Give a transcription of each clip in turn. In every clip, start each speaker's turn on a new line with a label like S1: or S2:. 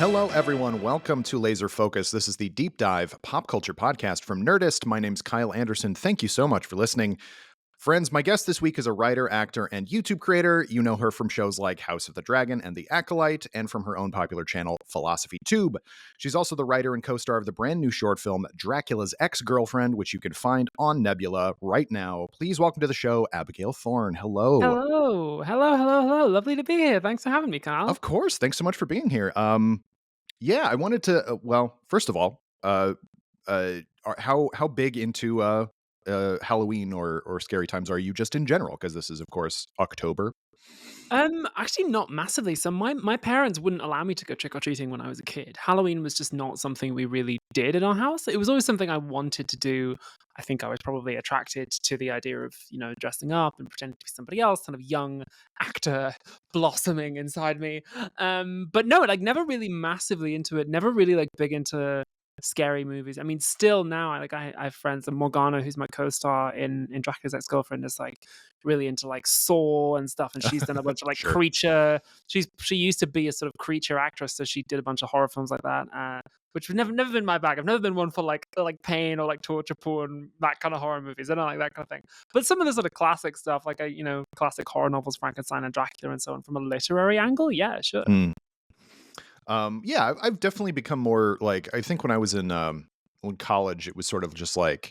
S1: Hello, everyone. Welcome to Laser Focus. This is the deep dive pop culture podcast from Nerdist. My name's Kyle Anderson. Thank you so much for listening. Friends, my guest this week is a writer, actor, and YouTube creator. You know her from shows like House of the Dragon and The Acolyte, and from her own popular channel, Philosophy Tube. She's also the writer and co-star of the brand new short film, Dracula's Ex-Girlfriend, which you can find on Nebula right now. Please welcome to the show, Abigail Thorn. Hello.
S2: Hello. Lovely to be here. Thanks for having me, Kyle.
S1: Of course. Thanks so much for being here. I wanted to, first of all, how big into Halloween or scary times are you just in general? Because this is, of course, October.
S2: Actually not massively. So my parents wouldn't allow me to go trick-or-treating when I was a kid. Halloween was just not something we really did in our house. It was always something I wanted to do. I think I was probably attracted to the idea of, dressing up and pretending to be somebody else, kind of young actor blossoming inside me. But no, like never really massively into it, never really like big into scary movies. I mean, still now, I have friends, and Morgana, who's my co-star in Dracula's Ex-Girlfriend, is like really into like Saw and stuff, and she's done a bunch of like
S1: Sure.
S2: creature. She used to be a sort of creature actress, so she did a bunch of horror films like that, which have never been my bag. I've never been one for like pain or like torture porn, that kind of horror movies. I don't like that kind of thing. But some of the sort of classic stuff, like classic horror novels, Frankenstein and Dracula and so on, from a literary angle, yeah, sure.
S1: I've definitely become more like, I think when I was in college, it was sort of just like,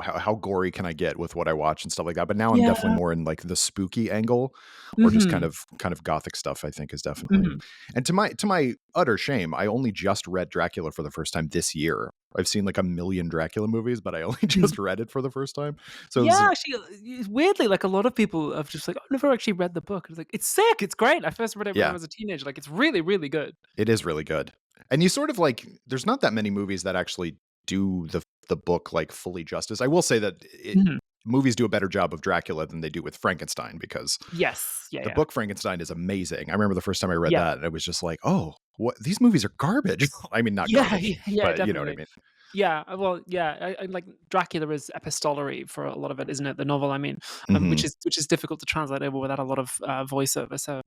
S1: how gory can I get with what I watch and stuff like that. But now I'm
S2: Yeah.
S1: definitely more in like the spooky angle, or just kind
S2: Mhm.
S1: of gothic stuff, I think is definitely.
S2: Mhm.
S1: And to my utter shame, I only just read Dracula for the first time this year. I've seen like a million Dracula movies, but I only just read it for the first time. So it was,
S2: Yeah, actually, weirdly, like a lot of people have just like, I've never actually read the book. It's like, it's sick. It's great. I first read it when I
S1: yeah,
S2: was a teenager. Like, it's really, really good.
S1: it is really good. And you sort of like, there's not that many movies that actually do the book like fully justice. I will say that
S2: Mhm.
S1: movies do a better job of Dracula than they do with Frankenstein, because
S2: Yes. Yeah.
S1: the
S2: Yeah.
S1: book Frankenstein is amazing. I remember the first time I read
S2: Yeah.
S1: that, and it was just like, oh, what, these movies are garbage. I mean, not
S2: Yeah.
S1: garbage,
S2: Yeah.
S1: but you know what I
S2: Definitely.
S1: mean.
S2: Yeah. Well, yeah. I like Dracula is epistolary for a lot of it, isn't it? The novel, I mean,
S1: Hmm.
S2: which is difficult to translate over without a lot of voiceover. So,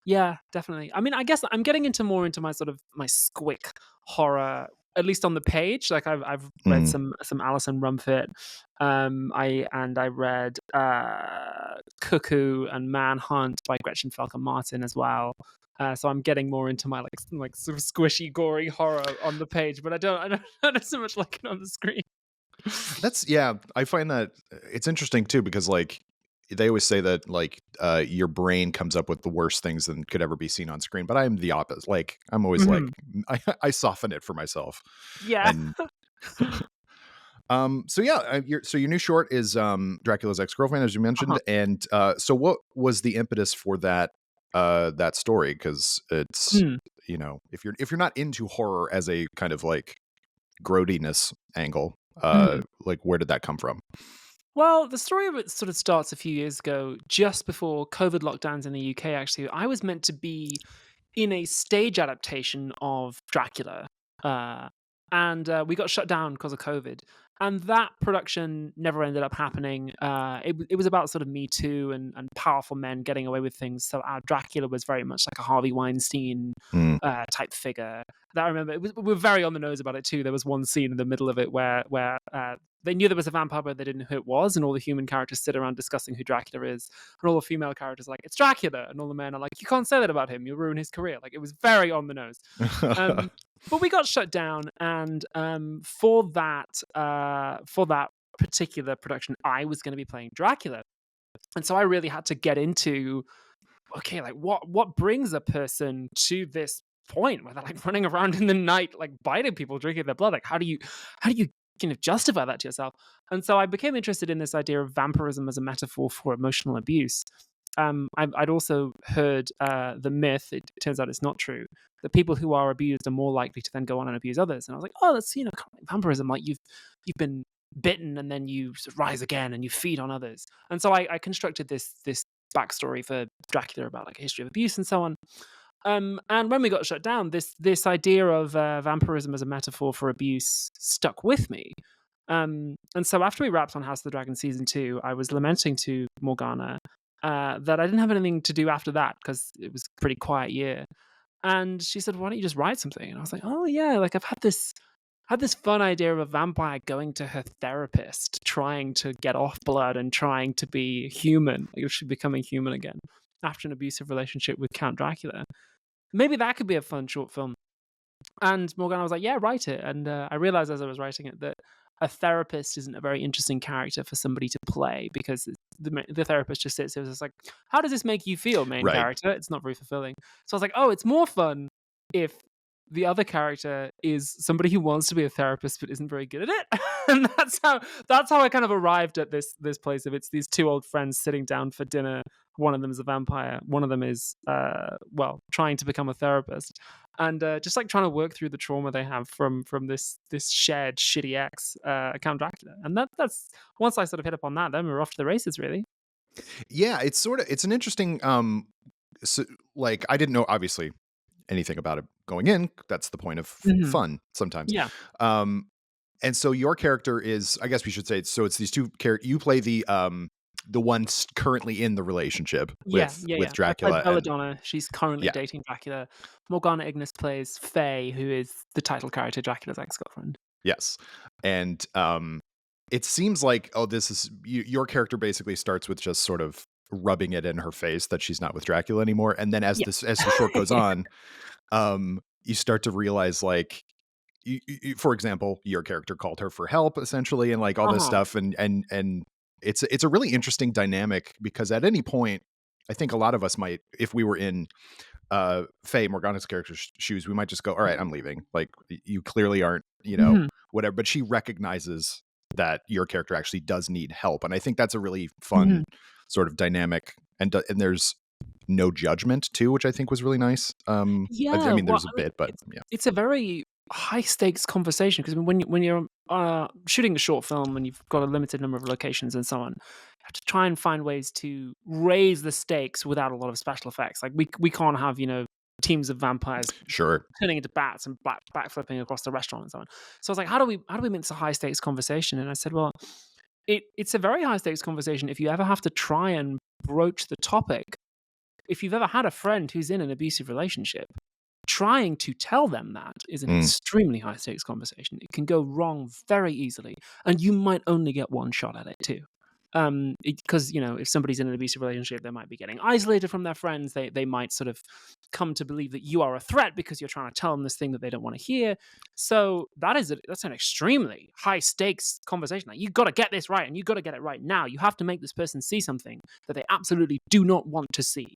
S2: yeah, definitely. I mean, I guess I'm getting into my sort of my squick horror, at least on the page. Like I've read
S1: Mm.
S2: some Alison Rumfitt. I read Cuckoo and Manhunt by Gretchen Felker Martin as well. So I'm getting more into my like sort of squishy, gory horror on the page, but I don't so much like it on the screen.
S1: I find that it's interesting too, because like they always say that like your brain comes up with the worst things than could ever be seen on screen, but I'm the opposite. Like I'm always like
S2: Mhm.
S1: I soften it for myself.
S2: Yeah.
S1: And your new short is Dracula's Ex-Girlfriend, as you
S2: Uh-huh.
S1: mentioned. And so what was the impetus for that story? Because it's,
S2: Hmm.
S1: if you're not into horror as a kind of like grodiness angle,
S2: Mhm.
S1: like where did that come from?
S2: Well, the story of it sort of starts a few years ago, just before COVID lockdowns in the UK, actually. I was meant to be in a stage adaptation of Dracula, uh, and we got shut down because of COVID. And that production never ended up happening. It was about sort of Me Too and powerful men getting away with things. So our Dracula was very much like a Harvey Weinstein
S1: Mm.
S2: type figure. That I remember. We were very on the nose about it too. There was one scene in the middle of it where they knew there was a vampire, but they didn't know who it was, and all the human characters sit around discussing who Dracula is, and all the female characters are like, "It's Dracula," and all the men are like, "You can't say that about him. You'll ruin his career." Like, it was very on the nose. Um, but we got shut down, and for that particular production, I was going to be playing Dracula, and so I really had to get into, okay, like what brings a person to this point where they're like running around in the night, like biting people, drinking their blood. Like, how do you kind of justify that to yourself? And so I became interested in this idea of vampirism as a metaphor for emotional abuse. I'd also heard the myth. It turns out it's not true, that people who are abused are more likely to then go on and abuse others. And I was like, oh, that's kind of like vampirism. Like you've been bitten and then you sort of rise again and you feed on others. And so I constructed this backstory for Dracula about like a history of abuse and so on. And when we got shut down, this idea of vampirism as a metaphor for abuse stuck with me. And so after we wrapped on House of the Dragon season 2, I was lamenting to Morgana that I didn't have anything to do after that because it was a pretty quiet year. And she said, "Why don't you just write something?" And I was like, "Oh yeah, like I've had this fun idea of a vampire going to her therapist, trying to get off blood and trying to be human, like she's becoming human again after an abusive relationship with Count Dracula. Maybe that could be a fun short film." And Morgana was like, "Yeah, write it." And I realized as I was writing it that a therapist isn't a very interesting character for somebody to play because the therapist just sits there and is like, "How does this make you feel, main
S1: Right.
S2: character?" It's not very fulfilling. So I was like, "Oh, it's more fun if the other character is somebody who wants to be a therapist but isn't very good at it." And that's how I kind of arrived at this place of it's these two old friends sitting down for dinner. One of them is a vampire. One of them is trying to become a therapist, and just like trying to work through the trauma they have from this shared shitty ex, Count Dracula. And that's once I sort of hit upon that, then we're off to the races, really.
S1: Yeah, it's an interesting so, like I didn't know obviously anything about it going in. That's the point of
S2: Hmm.
S1: fun sometimes.
S2: Yeah,
S1: Um and so your character is, I guess we should say, so it's these two characters. You play the one currently in the relationship
S2: yeah, yeah,
S1: with
S2: yeah. I play
S1: Dracula, and
S2: Belladonna. She's currently
S1: yeah,
S2: dating Dracula. Morgana Ignis plays Faye, who is the title character, Dracula's ex-girlfriend.
S1: yes, and it seems like, oh, this is your character basically starts with just sort of rubbing it in her face that she's not with Dracula anymore, and then
S2: Yeah.
S1: as the short goes on, you start to realize like for example, your character called her for help essentially, and like all this
S2: Uh-huh.
S1: stuff, and it's a really interesting dynamic because at any point, I think a lot of us might, if we were in Faye Morgana's character's shoes, we might just go, all right, I'm leaving. Like you clearly aren't,
S2: Mhm,
S1: whatever. But she recognizes that your character actually does need help, and I think that's a really fun
S2: mhm.
S1: sort of dynamic. And there's no judgment too, which I think was really nice. I
S2: Yeah,
S1: mean,
S2: well,
S1: there's a
S2: I mean,
S1: bit, but yeah,
S2: it's a very high stakes conversation because when you're shooting a short film and you've got a limited number of locations and so on, you have to try and find ways to raise the stakes without a lot of special effects. Like we can't have teams of vampires
S1: sure,
S2: turning into bats and backflipping across the restaurant and so on. So I was like, how do we make this a high stakes conversation? And I said, well, it's a very high stakes conversation if you ever have to try and broach the topic. If you've ever had a friend who's in an abusive relationship, trying to tell them that is an
S1: mm,
S2: extremely high stakes conversation. It can go wrong very easily, and you might only get one shot at it too. Because if somebody's in an abusive relationship, they might be getting isolated from their friends. They might sort of come to believe that you are a threat because you're trying to tell them this thing that they don't want to hear. So that's an extremely high stakes conversation. Like you got to get this right, and you got to get it right now. You have to make this person see something that they absolutely do not want to see.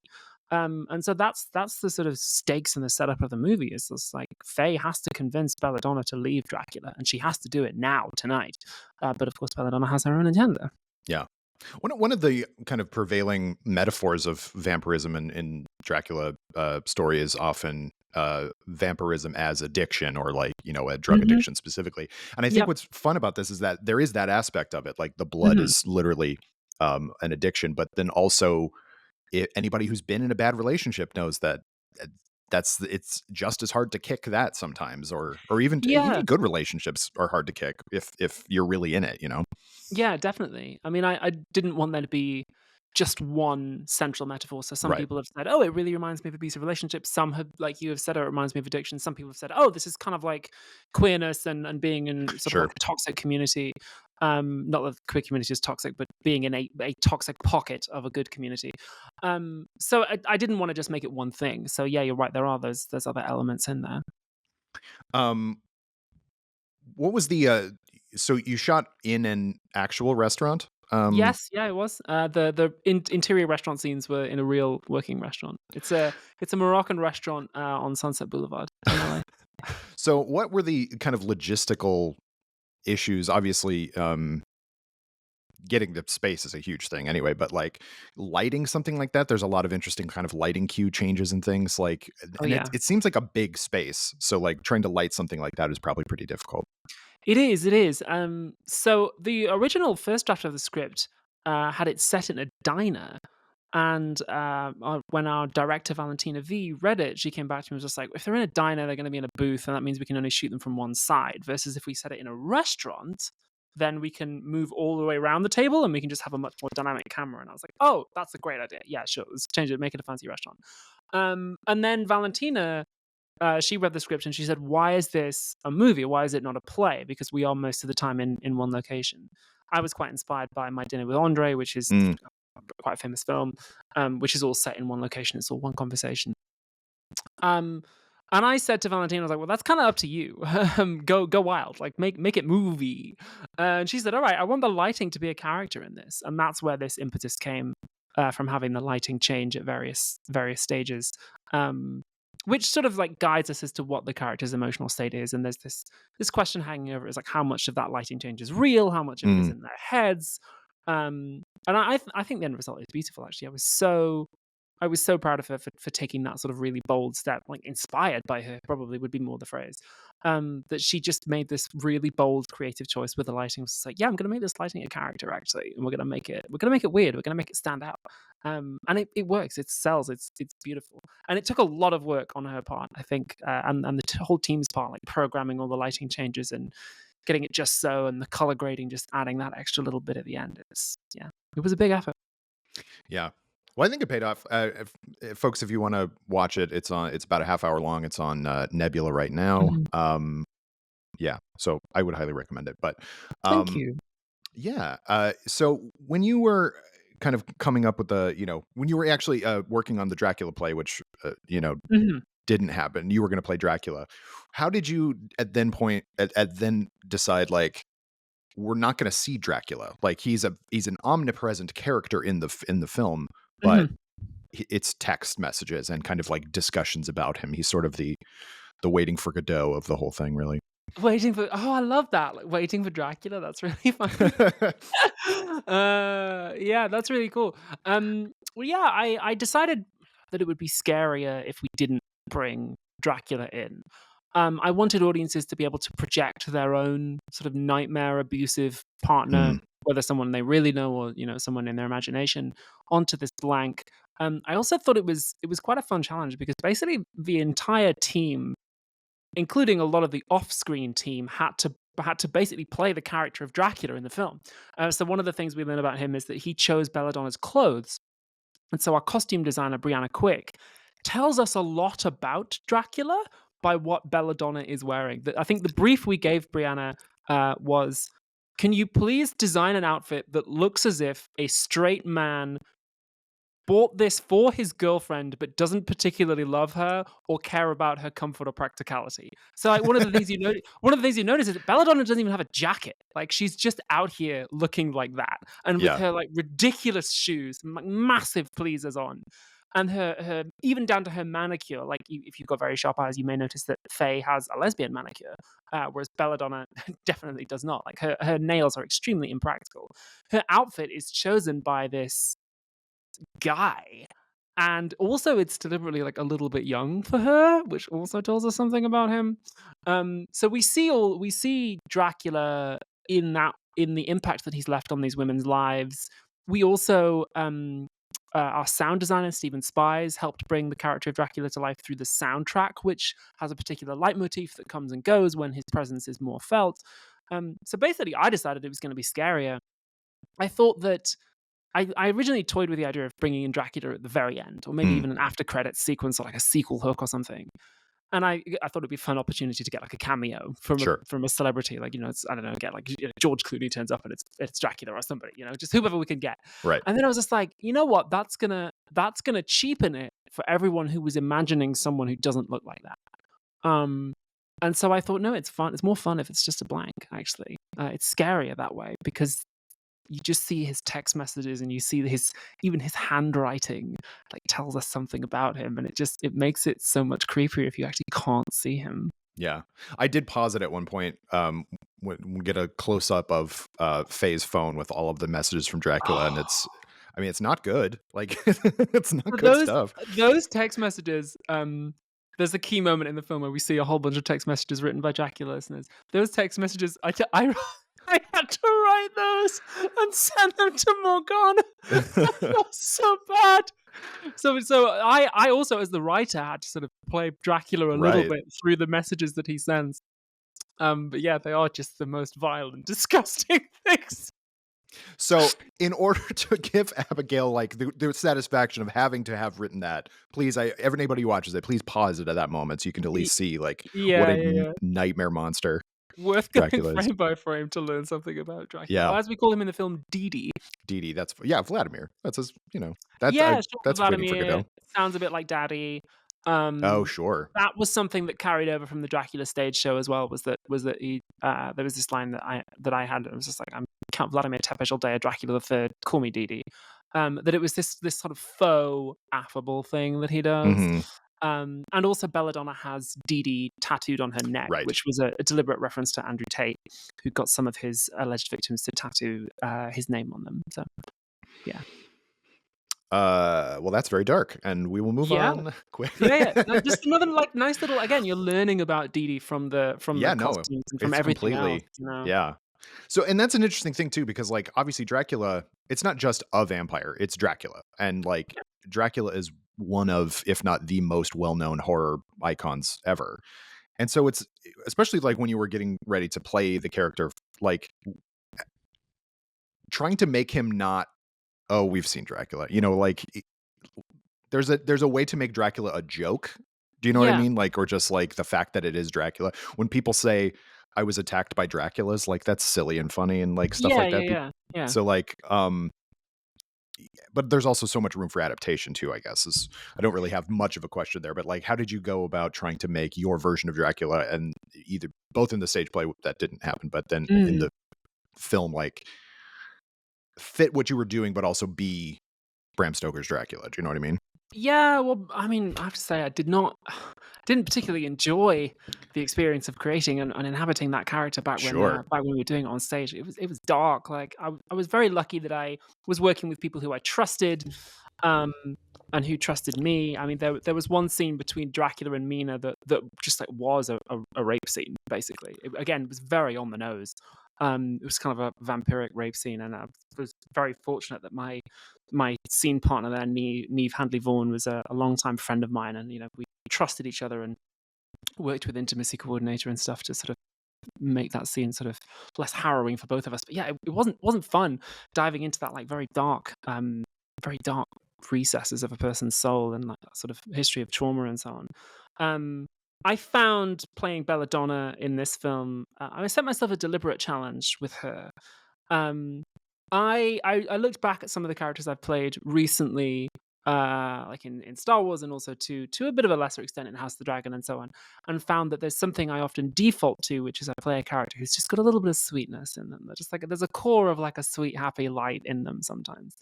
S2: And so that's the sort of stakes and the setup of the movie. Is this like Faye has to convince Belladonna to leave Dracula, and she has to do it now tonight. But of course, Belladonna has her own agenda.
S1: yeah. One of the kind of prevailing metaphors of vampirism in Dracula story is often vampirism as addiction, or like a drug
S2: Hmm.
S1: addiction specifically. And I think
S2: Yep.
S1: what's fun about this is that there is that aspect of it, like the blood
S2: Hmm.
S1: is literally an addiction, but then also anybody who's been in a bad relationship knows that uh, it's just as hard to kick that sometimes, or even
S2: Yeah.
S1: good relationships are hard to kick if you're really in it.
S2: Yeah, definitely. I mean, I didn't want there to be just one central metaphor. So some
S1: Right.
S2: people have said, "Oh, it really reminds me of abusive relationships." Some have, like you have said, "Oh, it reminds me of addiction." Some people have said, "Oh, this is kind of like queerness and being in sort of
S1: Sure.
S2: like a toxic community." Not that the queer community is toxic, but being in a toxic pocket of a good community. So I didn't want to just make it one thing. So yeah, you're right. There are those other elements in there.
S1: Um, what was the so you shot in an actual restaurant?
S2: Yes, yeah, it was. The interior restaurant scenes were in a real working restaurant. It's a Moroccan restaurant on Sunset Boulevard in LA.
S1: So what were the kind of logistical issues? Obviously, getting the space is a huge thing anyway, but like lighting something like that, there's a lot of interesting kind of lighting cue changes and things like,
S2: Oh
S1: and it,
S2: yeah,
S1: it seems like a big space. So like trying to light something like that is probably pretty difficult.
S2: it is. It is. So the original first draft of the script had it set in a diner. And when our director Valentina V read it, she came back to me and was just like, if they're in a diner, they're going to be in a booth, and that means we can only shoot them from one side. Versus if we set it in a restaurant, then we can move all the way around the table, and we can just have a much more dynamic camera. And I was like, oh, that's a great idea. Yeah, sure, let's change it, make it a fancy restaurant. And then Valentina she read the script and she said, "Why is this a movie? Why is it not a play? Because we are most of the time in one location." I was quite inspired by My Dinner with Andre, which is
S1: Mm.
S2: quite a famous film, which is all set in one location. It's all one conversation. Um, and I said to Valentine, I was like, "Well, that's kind of up to you. Go wild. Like make it movie." And she said, "All right, I want the lighting to be a character in this," and that's where this impetus came from having the lighting change at various stages, um, which sort of like guides us as to what the character's emotional state is. And there's this question hanging over: is like how much of that lighting change is real, how much of it is
S1: Mm.
S2: in their heads. And I think the end result is beautiful. Actually, I was so proud of her for taking that sort of really bold step, like inspired by her, probably would be more the phrase. That she just made this really bold, creative choice with the lighting. It was just like, yeah, I'm going to make this lighting a character actually, and we're going to make it weird. We're going to make it stand out. And it works. It sells. It's beautiful. And it took a lot of work on her part, I think, and the whole team's part, like programming all the lighting changes and getting it just so, and the color grading, just adding that extra little bit at the end. It was a big effort.
S1: Yeah. Well, I think it paid off. If folks, if you want to watch it, it's about a half hour long. It's on Nebula right now.
S2: Mhm.
S1: Yeah, so I would highly recommend it. But
S2: Thank you.
S1: yeah, so when you were kind of coming up with when you were actually working on the Dracula play, which
S2: Mhm.
S1: didn't happen, you were going to play Dracula. How did you at then decide, like, we're not going to see Dracula? Like, he's an omnipresent character in the film, but
S2: Mhm.
S1: it's text messages and kind of like discussions about him. He's sort of the waiting for Godot of the whole thing, really.
S2: I love that. Like waiting for Dracula. That's really funny. Yeah, that's really cool. Well, yeah, I decided that it would be scarier if we didn't bring Dracula in. I wanted audiences to be able to project their own sort of nightmare abusive partner,
S1: Mm,
S2: whether someone they really know or someone in their imagination, onto this blank. I also thought it was quite a fun challenge because basically the entire team, including a lot of the off-screen team, had to basically play the character of Dracula in the film. So one of the things we learn about him is that he chose Belladonna's clothes, and so our costume designer Brianna Quick tells us a lot about Dracula by what Belladonna is wearing. I think the brief we gave Brianna was, "Can you please design an outfit that looks as if a straight man bought this for his girlfriend but doesn't particularly love her or care about her comfort or practicality?" So like one of the things you notice is that Belladonna doesn't even have a jacket. Like she's just out here looking like that, and with
S1: yeah,
S2: her like ridiculous shoes, massive pleasers on, and her even down to her manicure. Like if you've got very sharp eyes, you may notice that Faye has a lesbian manicure, whereas Belladonna definitely does not. Like her nails are extremely impractical. Her outfit is chosen by this guy. And also it's deliberately like a little bit young for her, which also tells us something about him. So we see Dracula in the impact that he's left on these women's lives. We also our sound designer Stephen Spies helped bring the character of Dracula to life through the soundtrack, which has a particular leitmotif that comes and goes when his presence is more felt. So basically, I decided it was going to be scarier. I thought that I originally toyed with the idea of bringing in Dracula at the very end, or maybe
S1: mm,
S2: even an after credits sequence, or like a sequel hook or something. And I thought it'd be a fun opportunity to get like a cameo
S1: sure,
S2: from a celebrity, like it's, I don't know, get like George Clooney turns up and it's Dracula or somebody, just whoever we can get.
S1: right,
S2: And then I was just like, you know what, that's gonna cheapen it for everyone who was imagining someone who doesn't look like that. And so I thought, no, it's fun. It's more fun if it's just a blank. Actually, it's scarier that way because you just see his text messages and you see even his handwriting like tells us something about him, and it makes it so much creepier if you actually can't see him.
S1: yeah. I did pause it at one point. We get a close up of Faye's phone with all of the messages from Dracula, and it's not good. Like, it's not
S2: So
S1: good stuff.
S2: those text messages, there's a key moment in the film where we see a whole bunch of text messages written by Dracula listeners. Those text messages, I had to write those and send them to Morgana. I felt so bad. So I also, as the writer, had to sort of play Dracula a little
S1: Right.
S2: bit through the messages that he sends. But yeah, they are just the most vile and disgusting things.
S1: So, in order to give Abigail like the satisfaction of having to have written that, please, anybody who watches it, please pause it at that moment so you can at
S2: Y-
S1: least see like what
S2: yeah,
S1: a
S2: yeah, yeah.
S1: nightmare monster
S2: Worth going
S1: Dracula is.
S2: frame by frame to learn something about Dracula.
S1: Yeah,
S2: Or as we call him in the film, Didi.
S1: Didi. That's Vladimir. That's his.
S2: Yeah, short for
S1: That's waiting for
S2: Vladimir.
S1: Godot.
S2: Sounds a bit like Daddy.
S1: Oh,
S2: Um,
S1: sure.
S2: that was something that carried over from the Dracula stage show as well. Was that he? There was this line that I had. It was just like, "I'm Count Vladimir Tepes Dracula the Third. Call me Didi." That it was this sort of faux affable thing that he does.
S1: Hmm.
S2: And also Belladonna has Didi tattooed on her neck,
S1: Right.
S2: which was a deliberate reference to Andrew Tate, who got some of his alleged victims to tattoo his name on them. So yeah.
S1: Well, that's very dark, and we will move
S2: Yeah.
S1: on
S2: Yeah,
S1: quickly.
S2: yeah. No, just another like nice little again, you're learning about Didi from the
S1: Yeah, no,
S2: costumes and from
S1: it's
S2: everything else,
S1: completely,
S2: you know?
S1: yeah. So, and that's an interesting thing too, because like obviously Dracula, it's not just a vampire, it's Dracula. And like Dracula is one of, if not the most well-known horror icons ever. And so it's especially like when you were getting ready to play the character, like trying to make him not, oh, we've seen Dracula, like there's a way to make Dracula a joke. Do you know what I
S2: Yeah.
S1: mean? Like, or just like the fact that it is Dracula. When people say I was attacked by Draculas, like that's silly and funny and like stuff
S2: Yeah,
S1: like
S2: yeah,
S1: that.
S2: yeah. Yeah.
S1: So like, but there's also so much room for adaptation too, I guess. I don't really have much of a question there, but like, how did you go about trying to make your version of Dracula, and either both in the stage play that didn't happen, but then in
S2: Mm.
S1: the film, like fit what you were doing, but also be Bram Stoker's Dracula? Do you know what I mean?
S2: Yeah, well, I mean, I have to say I didn't particularly enjoy the experience of creating and inhabiting that character
S1: Sure.
S2: back when we were doing it on stage. It was dark. Like I was very lucky that I was working with people who I trusted, um, and who trusted me. I mean, there was one scene between Dracula and Mina that just like was a rape scene. Basically, again, it was very on the nose. It was kind of a vampiric rape scene, and I was very fortunate that my scene partner there, Neve Handley Vaughan, was a longtime friend of mine, and we trusted each other and worked with intimacy coordinator and stuff to sort of make that scene sort of less harrowing for both of us. But yeah, it wasn't fun diving into that like very dark recesses of a person's soul and like that sort of history of trauma and so on. I found playing Belladonna in this film, I set myself a deliberate challenge with her. Um, I looked back at some of the characters I've played recently, like in Star Wars, and also to a bit of a lesser extent in House of the Dragon and so on, and found that there's something I often default to, which is I play a character who's just got a little bit of sweetness in them. They're just like there's a core of like a sweet, happy light in them sometimes.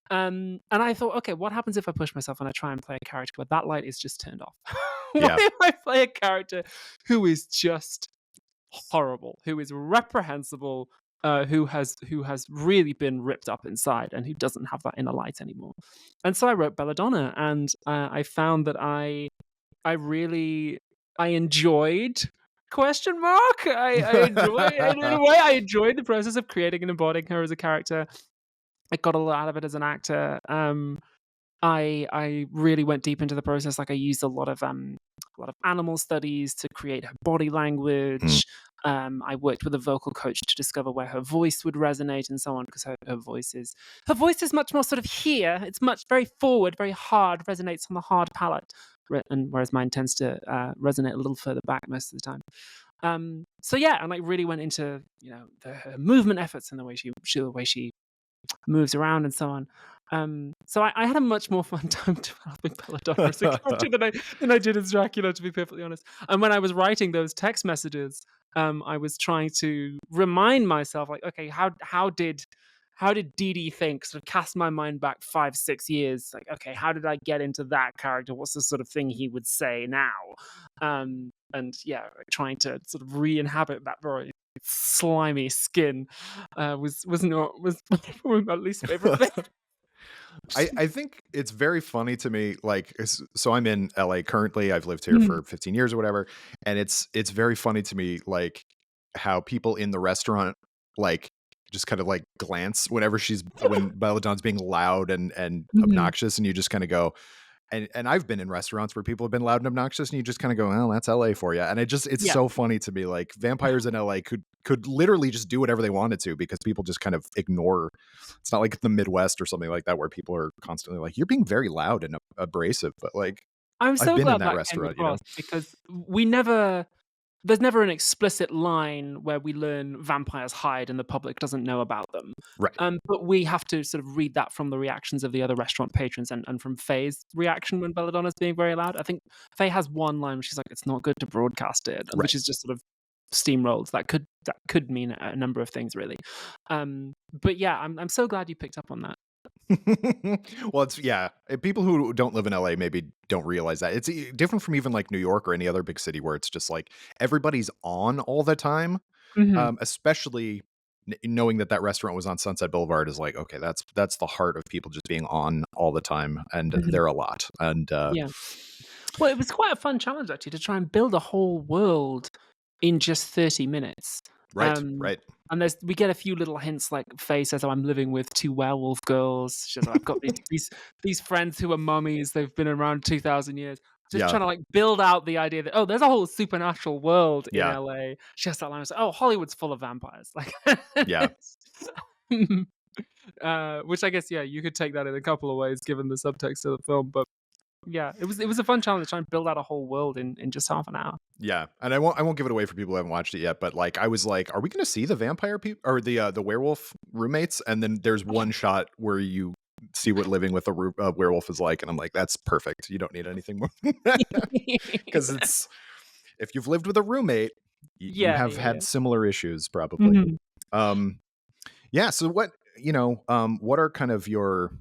S2: And I thought, okay, what happens if I push myself and I try and play a character where that light is just turned off? What
S1: Yeah.
S2: if I play a character who is just horrible, who is reprehensible, who has really been ripped up inside and who doesn't have that inner light anymore? And so I wrote Belladonna, and I found that I enjoyed question mark. I enjoy in a way. I enjoyed the process of creating and embodying her as a character. I got a lot out of it as an actor. I really went deep into the process. Like I used a lot of animal studies to create her body
S1: Mm.
S2: language. I worked with a vocal coach to discover where her voice would resonate and so on, because her voice is much more sort of here. It's much very forward, very hard, resonates on the hard palate, and whereas mine tends to resonate a little further back most of the time. So yeah, and I really went into her movement efforts and the way she moves around and so on. So I had a much more fun time developing Belladonna as a character than I did as Dracula, to be perfectly honest. And when I was writing those text messages, I was trying to remind myself, like, okay, how did Didi think? Sort of cast my mind back 5-6 years. Like, okay, how did I get into that character? What's the sort of thing he would say now? And yeah, trying to sort of re-inhabit that very slimy skin was probably my least favorite thing.
S1: I think it's very funny to me, like, so I'm in LA currently. I've lived here
S2: Mhm.
S1: for 15 years or whatever. And it's very funny to me, like, how people in the restaurant, like, just kind of like glance when Belladonna's being loud and
S2: Mhm.
S1: obnoxious. And you just kind of go, and I've been in restaurants where people have been loud and obnoxious, and you just kind of go, "Well, that's LA for you." And it's
S2: Yeah.
S1: so funny to me. Like vampires in LA could literally just do whatever they wanted to because people just kind of ignore. It's not like the Midwest or something like that where people are constantly like, "You're being very loud and abrasive," but like
S2: I'm
S1: I've
S2: so
S1: been in
S2: glad
S1: that
S2: that came
S1: restaurant, you know.
S2: across because there's never an explicit line where we learn vampires hide and the public doesn't know about them.
S1: Right.
S2: But we have to sort of read that from the reactions of the other restaurant patrons and from Faye's reaction when Belladonna's being very loud. I think Faye has one line where she's like, "It's not good to broadcast it," and
S1: Right.
S2: which is just sort of steamrolled. That could mean a number of things really. But yeah, I'm so glad you picked up on that.
S1: Well, it's people who don't live in LA maybe don't realize that. It's different from even like New York or any other big city where it's just like everybody's on all the time.
S2: Mhm.
S1: Especially knowing that restaurant was on Sunset Boulevard is like, okay, that's the heart of people just being on all the time, and
S2: Mhm.
S1: they're a lot. And
S2: Yeah. Well, it was quite a fun challenge actually to try and build a whole world in just 30 minutes.
S1: right,
S2: Um,
S1: right,
S2: and we get a few little hints, like Faye says, "Oh, I'm living with two werewolf girls." She says, "I've got these friends who are mummies. They've been around 2,000 years." Just
S1: yeah,
S2: trying to like build out the idea that there's a whole supernatural world in
S1: yeah,
S2: LA. She has that line, "Oh, Hollywood's full of vampires." Like,
S1: yeah.
S2: which I guess you could take that in a couple of ways given the subtext of the film, but yeah, it was a fun challenge to try and build out a whole world in just half an hour.
S1: Yeah, and I won't give it away for people who haven't watched it yet, but like I was like, are we going to see the vampire people or the werewolf roommates? And then there's one shot where you see what living with a werewolf is like, and I'm like, that's perfect. You don't need anything more because it's if you've lived with a roommate, you
S2: Yeah,
S1: have
S2: yeah, yeah.
S1: had similar issues probably.
S2: Mhm.
S1: Um, yeah. So what are kind of your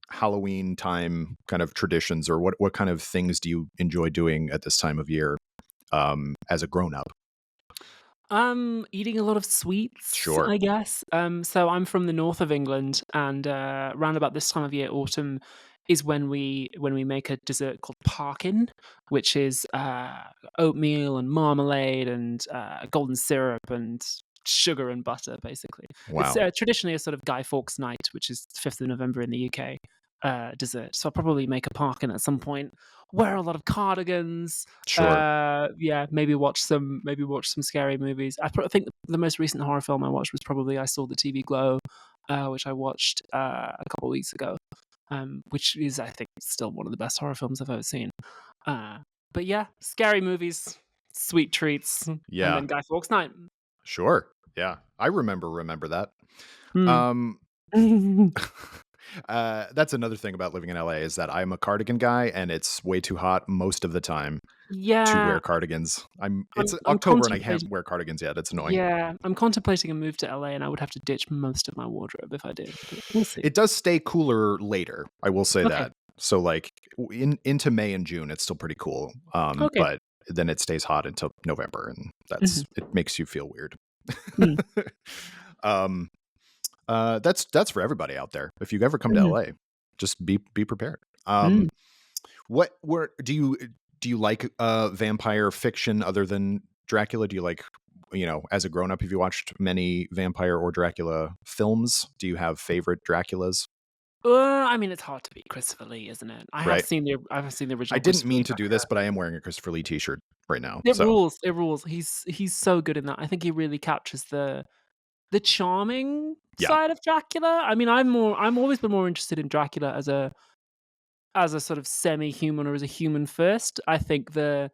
S1: Halloween time kind of traditions, or what kind of things do you enjoy doing at this time of year? As a grown up.
S2: Eating a lot of sweets,
S1: Sure.
S2: I guess. So I'm from the north of England, and round about this time of year, autumn, is when we make a dessert called parkin, which is oatmeal and marmalade and golden syrup and sugar and butter, basically. It's
S1: Wow.
S2: traditionally a sort of Guy Fawkes night, which is 5th of November in the UK. Dessert. So I'll probably make a parkin at some point. Wear a lot of cardigans,
S1: Sure.
S2: yeah, maybe watch some scary movies. I think the most recent horror film I watched was probably I Saw the TV Glow, which I watched a couple of weeks ago, which is I think still one of the best horror films I've ever seen. Uh, but yeah, scary movies, sweet treats, and
S1: Yeah.
S2: then Guy Fawkes night.
S1: Sure. Yeah. I remember that.
S2: Mm.
S1: Um that's another thing about living in LA is that I'm a cardigan guy and it's way too hot most of the time to wear
S2: Yeah,
S1: cardigans. It's
S2: I'm
S1: October and I can't
S2: contemplating.
S1: wear cardigans yet. It's annoying.
S2: Yeah, I'm contemplating a move to LA, and I would have to ditch most of my wardrobe if I did. But we'll see.
S1: It does stay cooler later. I will say
S2: Okay.
S1: that. So like into May and June it's still pretty cool.
S2: Okay.
S1: But then it stays hot until November and
S2: Mhm.
S1: it makes you feel weird.
S2: Mm.
S1: um that's for everybody out there. If you ever come to
S2: Mhm.
S1: LA, just be prepared.
S2: Mm.
S1: What do you like vampire fiction other than Dracula? Do you like, as a grown up, have you watched many vampire or Dracula films? Do you have favorite Draculas?
S2: I mean, it's hard to beat Christopher Lee, isn't it?
S1: Right.
S2: I've seen the
S1: I
S2: original
S1: didn't
S2: Christopher
S1: mean
S2: Lee
S1: to do
S2: Dracula.
S1: this, but I am wearing a Christopher Lee t-shirt right now.
S2: It
S1: So
S2: rules. It rules. He's so good in that. I think he really captures the charming
S1: yeah,
S2: side of Dracula. I mean, I'm always been more interested in Dracula as a sort of semi-human or as a human first. I think the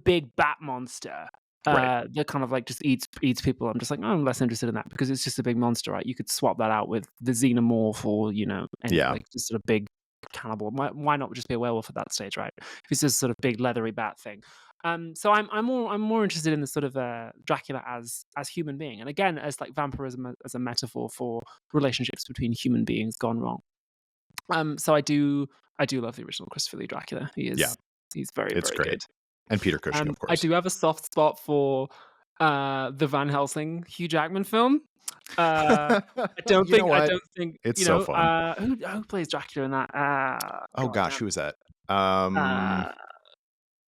S2: big bat monster,
S1: right.
S2: that kind of like just eats people. I'm just like, oh, I'm less interested in that because it's just a big monster, right? You could swap that out with the xenomorph or any
S1: Yeah,
S2: like just sort of big cannibal. Why not just be a werewolf at that stage, right? If it's just sort of big leathery bat thing. So I'm more interested in the sort of Dracula as human being, and again as like vampirism as a metaphor for relationships between human beings gone wrong. So I do love the original Christopher Lee Dracula.
S1: yeah,
S2: He's very
S1: it's
S2: very
S1: great.
S2: good.
S1: And Peter Cushing, of
S2: I
S1: course.
S2: do have a soft spot for the Van Helsing Hugh Jackman film.
S1: You know
S2: I
S1: what?
S2: don't think
S1: It's so fun.
S2: who plays Dracula in that?
S1: Oh
S2: God
S1: gosh,
S2: damn.
S1: who is that?
S2: Uh,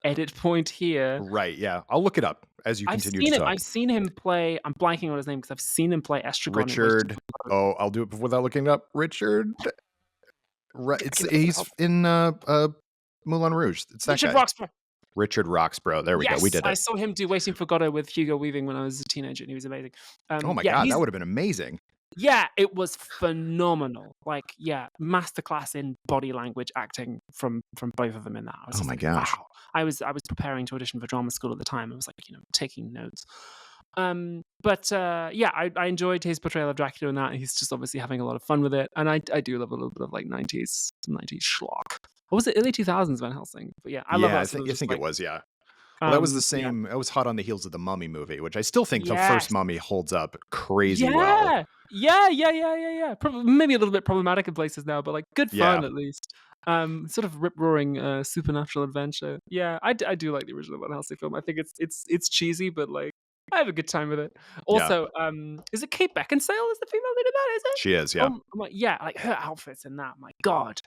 S2: edit point here.
S1: Right, yeah. I'll look it up as you
S2: I've
S1: continue to
S2: seen him.
S1: talk.
S2: I've seen him play. I'm blanking on his name because I've seen him play Estragon in Wizards of
S1: Richard.
S2: the Coast.
S1: Oh, I'll do it without looking it up. Richard. Right.
S2: I
S1: It's
S2: can look it
S1: he's
S2: up.
S1: in Moulin Rouge. It's that
S2: Richard
S1: guy.
S2: Roxburgh.
S1: Richard Roxburgh. There we go. We
S2: Yes,
S1: did
S2: I
S1: it.
S2: saw him do Waiting for Godot with Hugo Weaving when I was a teenager, and he was amazing.
S1: Oh my
S2: Yeah,
S1: God, that
S2: he's
S1: would have been amazing.
S2: yeah, it was phenomenal. Like, yeah, masterclass in body language acting from both of them in that. I was
S1: Oh
S2: just
S1: my
S2: like,
S1: gosh.
S2: wow. I was preparing to audition for drama school at the time. I was like, taking notes. Yeah, I enjoyed his portrayal of Dracula in that. He's just obviously having a lot of fun with it, and I do love a little bit of like 90s schlock. What was it? Early 2000s Van Helsing. But yeah, I love
S1: Yeah,
S2: that sort of
S1: I
S2: just
S1: think it
S2: like
S1: was. Yeah. Well, that was the
S2: yeah.
S1: same. It was hot on the heels of the Mummy movie, which I still think the first
S2: Yes.
S1: Mummy holds up crazy well.
S2: Yeah. Yeah. Maybe a little bit problematic in places now, but like good
S1: Yeah.
S2: fun at least. Sort of rip roaring supernatural adventure. Yeah, I do like the original Van Helsing film. I think it's cheesy, but like I have a good time with it.
S1: Yeah.
S2: Also, is it Kate Beckinsale is the female lead of that? Is it?
S1: She is. Yeah.
S2: Yeah, like her outfits in that. My God.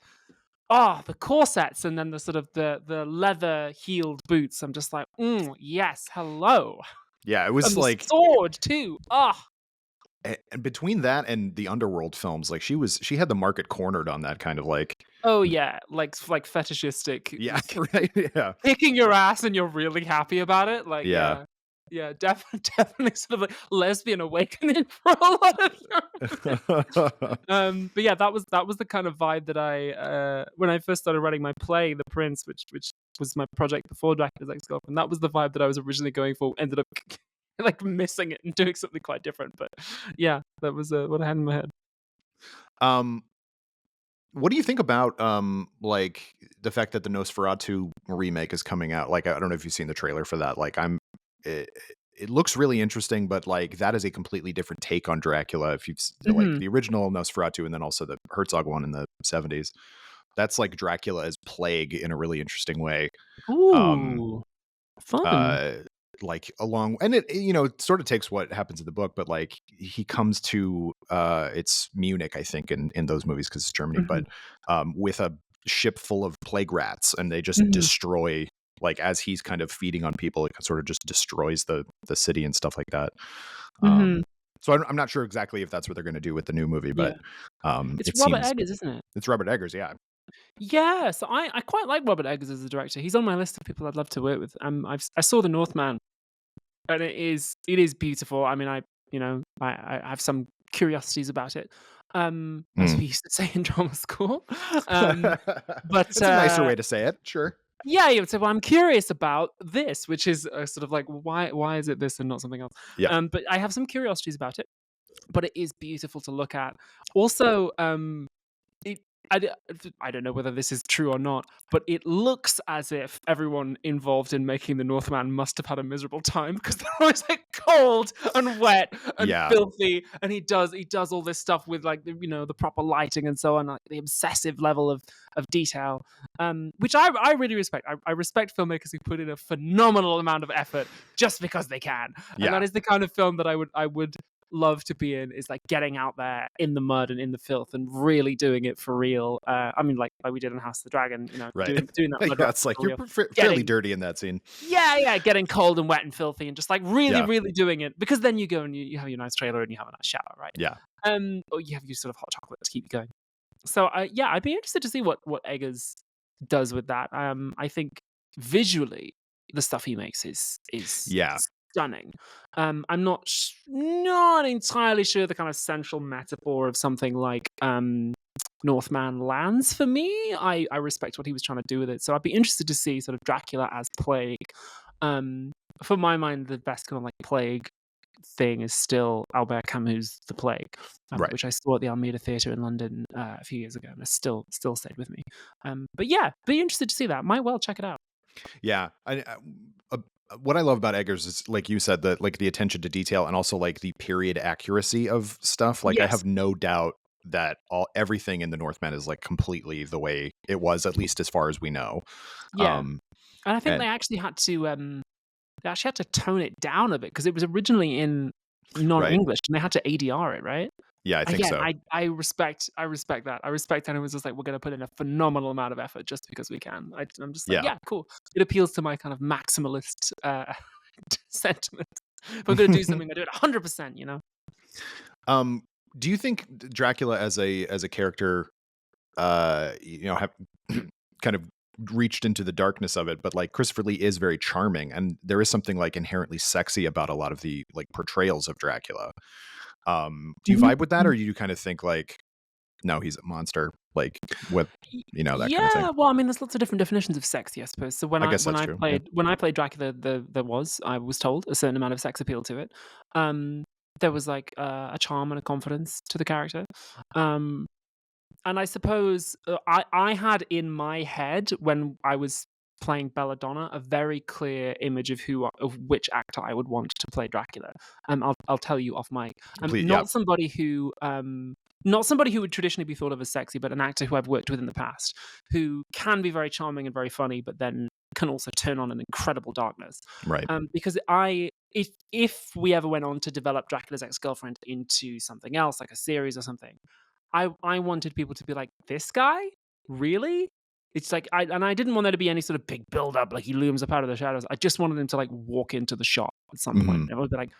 S2: Oh, the corsets and then the sort of the leather heeled boots. I'm just like, yes, hello.
S1: Yeah. It
S2: And
S1: was
S2: the
S1: like,
S2: sword too. Ah.
S1: and between that and the Underworld films, like she had the market cornered on that kind of like,
S2: Oh yeah, like fetishistic,
S1: yeah, right. Yeah.
S2: kicking your ass and you're really happy about it. Like
S1: Yeah.
S2: yeah, definitely sort of like lesbian awakening for a lot of your but yeah, that was the kind of vibe that I when I first started writing my play, The Prince, which was my project before Dracula's Ex-Girlfriend. That was the vibe that I was originally going for. Ended up like missing it and doing something quite different. But yeah, that was what I had in my head.
S1: um, what do you think about like the fact that the Nosferatu remake is coming out? Like, I don't know if you've seen the trailer for that. Like, it, it looks really interesting, but like that is a completely different take on Dracula. If like
S2: Hmm.
S1: the original Nosferatu and then also the Herzog one in the 70s, that's like Dracula as plague in a really interesting way. Um,
S2: Ooh, fun.
S1: uh, like along, and it sort of takes what happens in the book, but like he comes to it's Munich, I think, in those movies because it's Germany,
S2: Mhm,
S1: but with a ship full of plague rats, and they just
S2: mhm,
S1: destroy, like as he's kind of feeding on people, it sort of just destroys the city and stuff like that.
S2: mhm.
S1: So I'm not sure exactly if that's what they're going to do with the new movie,
S2: Yeah.
S1: but
S2: It's
S1: it
S2: Robert
S1: seems
S2: Eggers, isn't it?
S1: it's Robert Eggers. Yeah.
S2: Yeah, so I quite like Robert Eggers as a director. He's on my list of people I'd love to work with. I saw The Northman, and it is beautiful. I mean, I have some curiosities about it, as
S1: Mm.
S2: we used to say in drama school. Um, but
S1: It's a nicer way to say it. Sure.
S2: yeah, you would say, well, I'm curious about this, which is sort of like why is it this and not something else?
S1: Yeah.
S2: But I have some curiosities about it. But it is beautiful to look at. Also, it I don't know whether this is true or not, but it looks as if everyone involved in making the Northman must have had a miserable time because they're always like cold and wet and
S1: Yeah.
S2: filthy, and he does all this stuff with like the proper lighting and so on, like the obsessive level of detail, which I really respect. I respect filmmakers who put in a phenomenal amount of effort just because they can, and
S1: Yeah.
S2: that is the kind of film that I would love to be in, is like getting out there in the mud and in the filth and really doing it for real. I mean, like we did in House of the Dragon,
S1: Right.
S2: doing that mud
S1: Yeah.
S2: run
S1: It's like
S2: for
S1: you're
S2: real.
S1: fairly
S2: Getting
S1: dirty in that scene.
S2: yeah, getting cold and wet and filthy and just like really,
S1: Yeah.
S2: really doing it, because then you go and you have your nice trailer and you have a nice shower, right?
S1: Yeah.
S2: Or you have your sort of hot chocolate to keep you going. So yeah, I'd be interested to see what Eggers does with that. I think visually the stuff he makes is
S1: Yeah.
S2: stunning. I'm not entirely sure the kind of central metaphor of something like Northman lands for me. I respect what he was trying to do with it, so I'd be interested to see sort of Dracula as plague. For my mind, the best kind of like plague thing is still Albert Camus' The Plague,
S1: Right.
S2: which I saw at the Almeida Theatre in London a few years ago, and it still stayed with me. But yeah, be interested to see that. Might well check it out.
S1: Yeah. What I love about Eggers is, like you said, that like the attention to detail and also like the period accuracy of stuff. Like I
S2: Yes.
S1: have no doubt that everything in the Northman is like completely the way it was, at least as far as we know.
S2: Yeah.
S1: Um,
S2: And I think
S1: and
S2: they actually had to tone it down a bit because it was originally in non-English and they had to ADR it, right?
S1: yeah, I think
S2: Again,
S1: so.
S2: I respect that. I respect that it was just like, we're going to put in a phenomenal amount of effort just because we can. I'm just like,
S1: Yeah.
S2: yeah, cool. It appeals to my kind of maximalist sentiment. If I'm going to do something, I do it 100%.
S1: Do you think Dracula as a character, have kind of reached into the darkness of it, but like Christopher Lee is very charming, and there is something like inherently sexy about a lot of the like portrayals of Dracula. Do you
S2: Mhm,
S1: vibe with that,
S2: mhm.
S1: or do you kind of think like, no, he's a monster, like with that kind of thing?
S2: Yeah, well, I mean, there's lots of different definitions of sexy, I suppose. So
S1: I guess that's true. Yeah.
S2: when I played Dracula, I was told, a certain amount of sex appeal to it. Um, there was like a charm and a confidence to the character. Um, and I suppose I had in my head when I was playing Belladonna a very clear image of which actor I would want to play Dracula. I'll tell you off mic.
S1: Please, yeah,
S2: Not somebody who would traditionally be thought of as sexy, but an actor who I've worked with in the past, who can be very charming and very funny, but then can also turn on an incredible darkness.
S1: right.
S2: Because if we ever went on to develop Dracula's ex-girlfriend into something else, like a series or something, I wanted people to be like, this guy, really? It's like I didn't want there to be any sort of big build up, like he looms up out of the shadows. I just wanted him to like walk into the shot at some point.
S1: Mhm.
S2: And I would be like,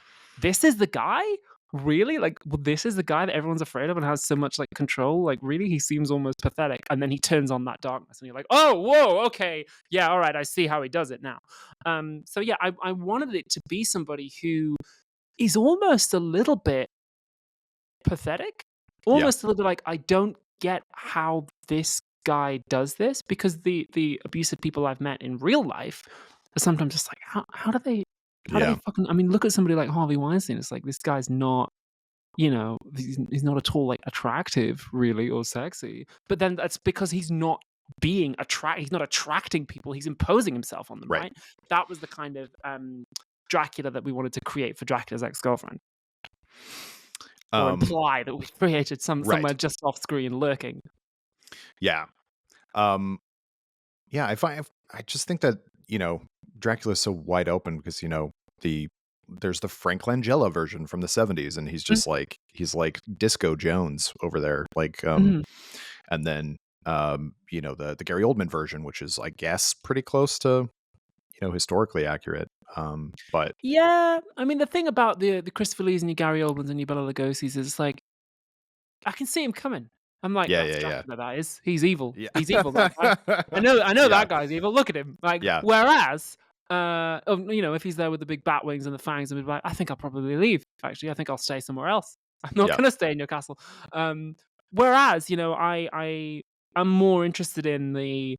S2: this is the guy. Really? Like, well, this is the guy that everyone's afraid of and has so much like control. Like, really, he seems almost pathetic. And then he turns on that darkness, and you're like, oh, whoa, okay, yeah, all right, I see how he does it now. So yeah, I wanted it to be somebody who is almost a little bit pathetic,
S1: Yeah.
S2: almost a little bit like I don't get how this guy does this, because the abusive people I've met in real life are sometimes just like, how do they
S1: Yeah.
S2: fucking, I mean, look at somebody like Harvey Weinstein. It's like, this guy's not, he's not at all like attractive really or sexy, but then that's because he's not he's not attracting people, he's imposing himself on them,
S1: Right.
S2: right? That was the kind of Dracula that we wanted to create for Dracula's ex-girlfriend, or
S1: Um.
S2: imply that we created
S1: Right.
S2: somewhere just off screen lurking.
S1: Yeah. Um. Yeah. I just think that Dracula's so wide open because the there's the Frank Langella version from the 70s, and he's like Disco Jones over there, like
S2: Mhm.
S1: and then the Gary Oldman version, which is I guess pretty close to historically accurate. But
S2: Yeah, I mean, the thing about the Christopher Lees and your Gary Oldmans and your Bela Lugosi's is it's like, I can see him coming. I'm like,
S1: yeah,
S2: that's
S1: yeah, yeah,
S2: Dracula, that is. He's evil. He's evil, that guy.
S1: yeah,
S2: I know
S1: yeah,
S2: that guy's evil. Look at him. Like,
S1: yeah,
S2: whereas, if he's there with the big bat wings and the fangs, and be like, I think I'll probably leave. Actually, I think I'll stay somewhere else. I'm not
S1: yeah.
S2: gonna stay in your castle. Whereas, I'm more interested in the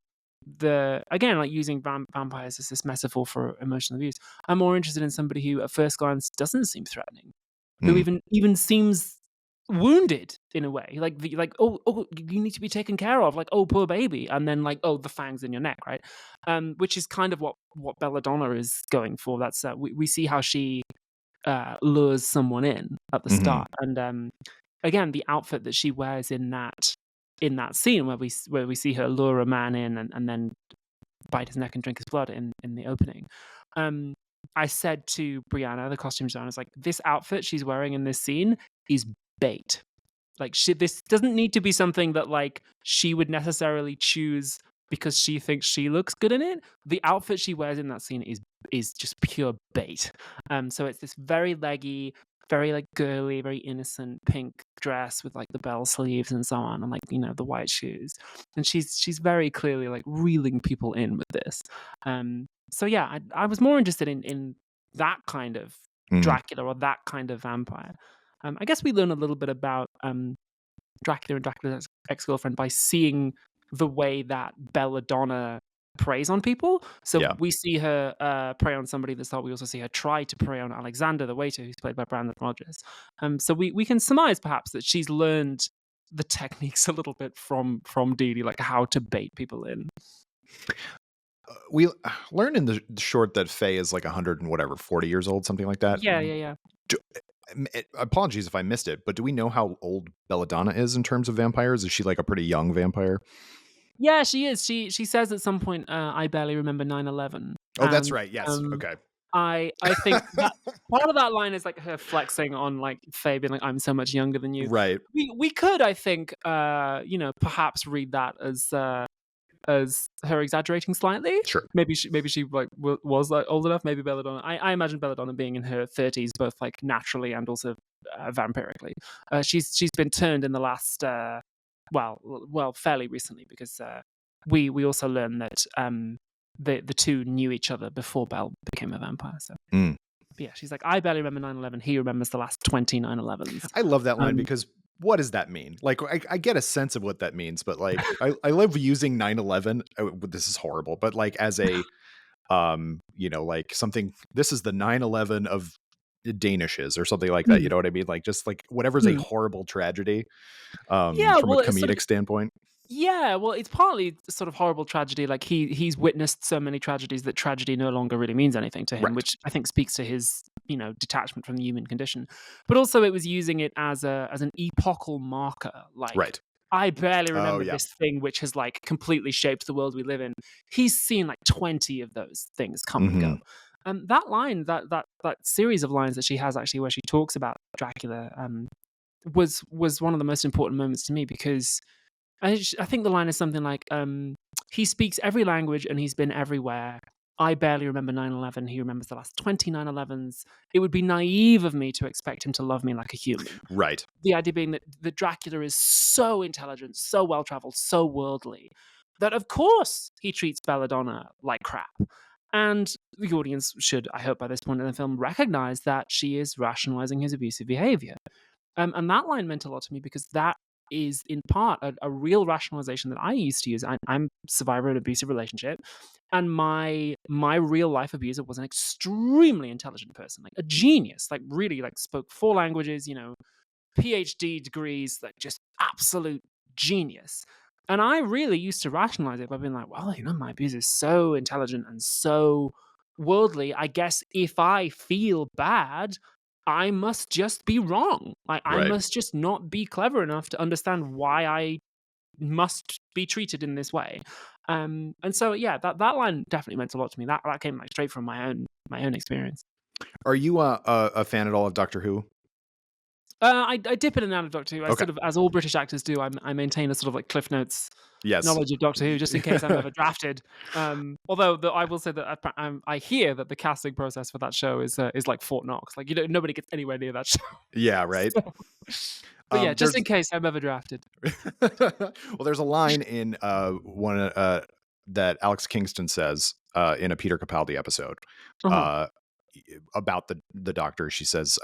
S2: again, like using vampires as this metaphor for emotional abuse. I'm more interested in somebody who at first glance doesn't seem threatening, who
S1: Mm,
S2: even seems wounded in a way, like, oh, you need to be taken care of, like, oh, poor baby, and then like, oh, the fangs in your neck, right? Which is kind of what Belladonna is going for. That's we see how she lures someone in at the
S1: mhm,
S2: start, and again, the outfit that she wears in that scene where we see her lure a man in, and then bite his neck and drink his blood in the opening. Um, I said to Brianna, the costume designer, I was like, this outfit she's wearing in this scene is bait. Like, this doesn't need to be something that like she would necessarily choose because she thinks she looks good in it. The outfit she wears in that scene is just pure bait. So it's this very leggy, very like girly, very innocent pink dress with like the bell sleeves and so on, and like the white shoes, and she's very clearly like reeling people in with this. So yeah, I was more interested in that kind of
S1: mhm.
S2: Dracula, or that kind of vampire. I guess we learn a little bit about Dracula and Dracula's ex-girlfriend by seeing the way that Belladonna preys on people. So
S1: Yeah.
S2: we see her prey on somebody at the start. We also see her try to prey on Alexander, the waiter, who's played by Brandon Rogers. So we can surmise perhaps that she's learned the techniques a little bit from Dee Dee, like how to bait people in.
S1: We learn in the short that Faye is like 100 and whatever, 40 years old, something like that.
S2: Yeah, yeah, yeah.
S1: Do, apologies if I missed it, but do we know how old Belladonna is in terms of vampires? Is she like a pretty young vampire?
S2: Yeah, she is. She says at some point, I barely remember 9/11.
S1: Oh, that's
S2: And
S1: right. Yes. Okay.
S2: I think that part of that line is like her flexing on like Faye being like, I'm so much younger than you.
S1: Right.
S2: We could, I think, perhaps read that as her exaggerating slightly.
S1: Sure.
S2: Maybe she like was like old enough. Maybe Belladonna. I imagine Belladonna being in her 30s, both like naturally and also vampirically. She's been turned in the last well, fairly recently, because we also learn that the two knew each other before Belle became a vampire. So
S1: Mm.
S2: but yeah, she's like, I barely remember 9/11. He remembers the last 20 9/11s.
S1: I love that line
S2: Um,
S1: because what does that mean? Like, I get a sense of what that means, but like, I love using 9/11. This is horrible, but like as a, like something. This is the 9/11 of Danishes or something like that. You
S2: mm,
S1: know what I mean? Like just like whatever's a
S2: mm.
S1: horrible tragedy,
S2: Yeah,
S1: from a
S2: well, it's sort of
S1: comedic standpoint.
S2: yeah, well, it's partly sort of horrible tragedy. Like he's witnessed so many tragedies that tragedy no longer really means anything to him,
S1: Right.
S2: which I think speaks to his detachment from the human condition. But also, it was using it as an epochal marker. Like
S1: Right.
S2: I barely
S1: Oh
S2: remember
S1: yeah.
S2: this thing which has like completely shaped the world we live in. He's seen like 20 of those things come and
S1: Hmm.
S2: go. That line, that series of lines that she has actually, where she talks about Dracula, was one of the most important moments to me because I think the line is something like, he speaks every language and he's been everywhere. I barely remember 9/11. He remembers the last 20 9/11s. It would be naive of me to expect him to love me like a human.
S1: Right.
S2: The idea being that Dracula is so intelligent, so well traveled, so worldly, that of course he treats Belladonna like crap. And the audience should, I hope, by this point in the film, recognize that she is rationalizing his abusive behavior. And that line meant a lot to me because that is in part a real rationalization that I used to use. I'm a survivor of an abusive relationship, and my real life abuser was an extremely intelligent person, like a genius, like really like spoke 4 languages, PhD degrees, like just absolute genius. And I really used to rationalize it by being like, well, my abuser is so intelligent and so worldly. I guess if I feel bad, I must just be wrong. Like I
S1: Right.
S2: must just not be clever enough to understand why I must be treated in this way. And so yeah, that line definitely meant a lot to me. That came like straight from my own experience.
S1: Are you a fan at all of Doctor Who?
S2: I dip in and out of Doctor Who. I
S1: Okay.
S2: sort of, as all British actors do, I maintain a sort of like Cliff Notes
S1: Yes.
S2: knowledge of Doctor Who, just in case I'm ever drafted. Although I will say that I hear that the casting process for that show is like Fort Knox. Like nobody gets anywhere near that show.
S1: Yeah. Right.
S2: So, but yeah, just
S1: There's
S2: in case I'm ever drafted.
S1: well, there's a line in one that Alex Kingston says in a Peter Capaldi episode
S2: Uh-huh.
S1: uh, about the Doctor. She says,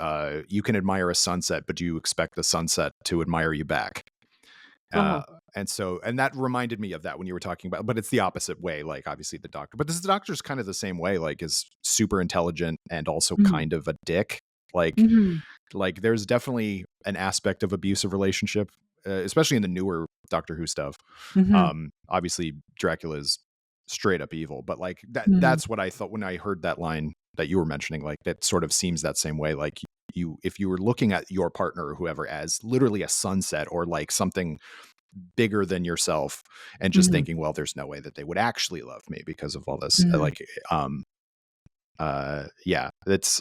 S1: "You can admire a sunset, but do you expect the sunset to admire you back?"
S2: Uh-huh.
S1: Uh, and that reminded me of that when you were talking about, but it's the opposite way. Like obviously the Doctor, but the Doctor's kind of the same way. Like is super intelligent and also
S2: Mhm.
S1: kind of a dick. Like
S2: Mhm.
S1: like there's definitely an aspect of abusive relationship, especially in the newer Doctor Who stuff.
S2: Mhm.
S1: Obviously Dracula is straight up evil, but like
S2: Mhm.
S1: that's what I thought when I heard that line that you were mentioning. Like that sort of seems that same way. Like if you were looking at your partner or whoever as literally a sunset or like something bigger than yourself and just
S2: Mhm.
S1: thinking, well, there's no way that they would actually love me because of all this.
S2: Mhm.
S1: Yeah, it's,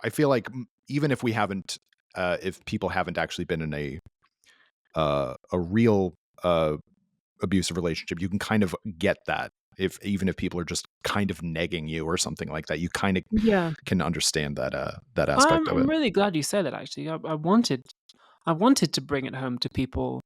S1: I feel like even if we haven't, if people haven't actually been in a real abusive relationship, you can kind of get that. Even if people are just kind of negging you or something like that, you kind of
S2: Yeah.
S1: can understand that
S2: I'm
S1: aspect of
S2: I'm
S1: it.
S2: really glad you said that actually. I wanted to bring it home to people.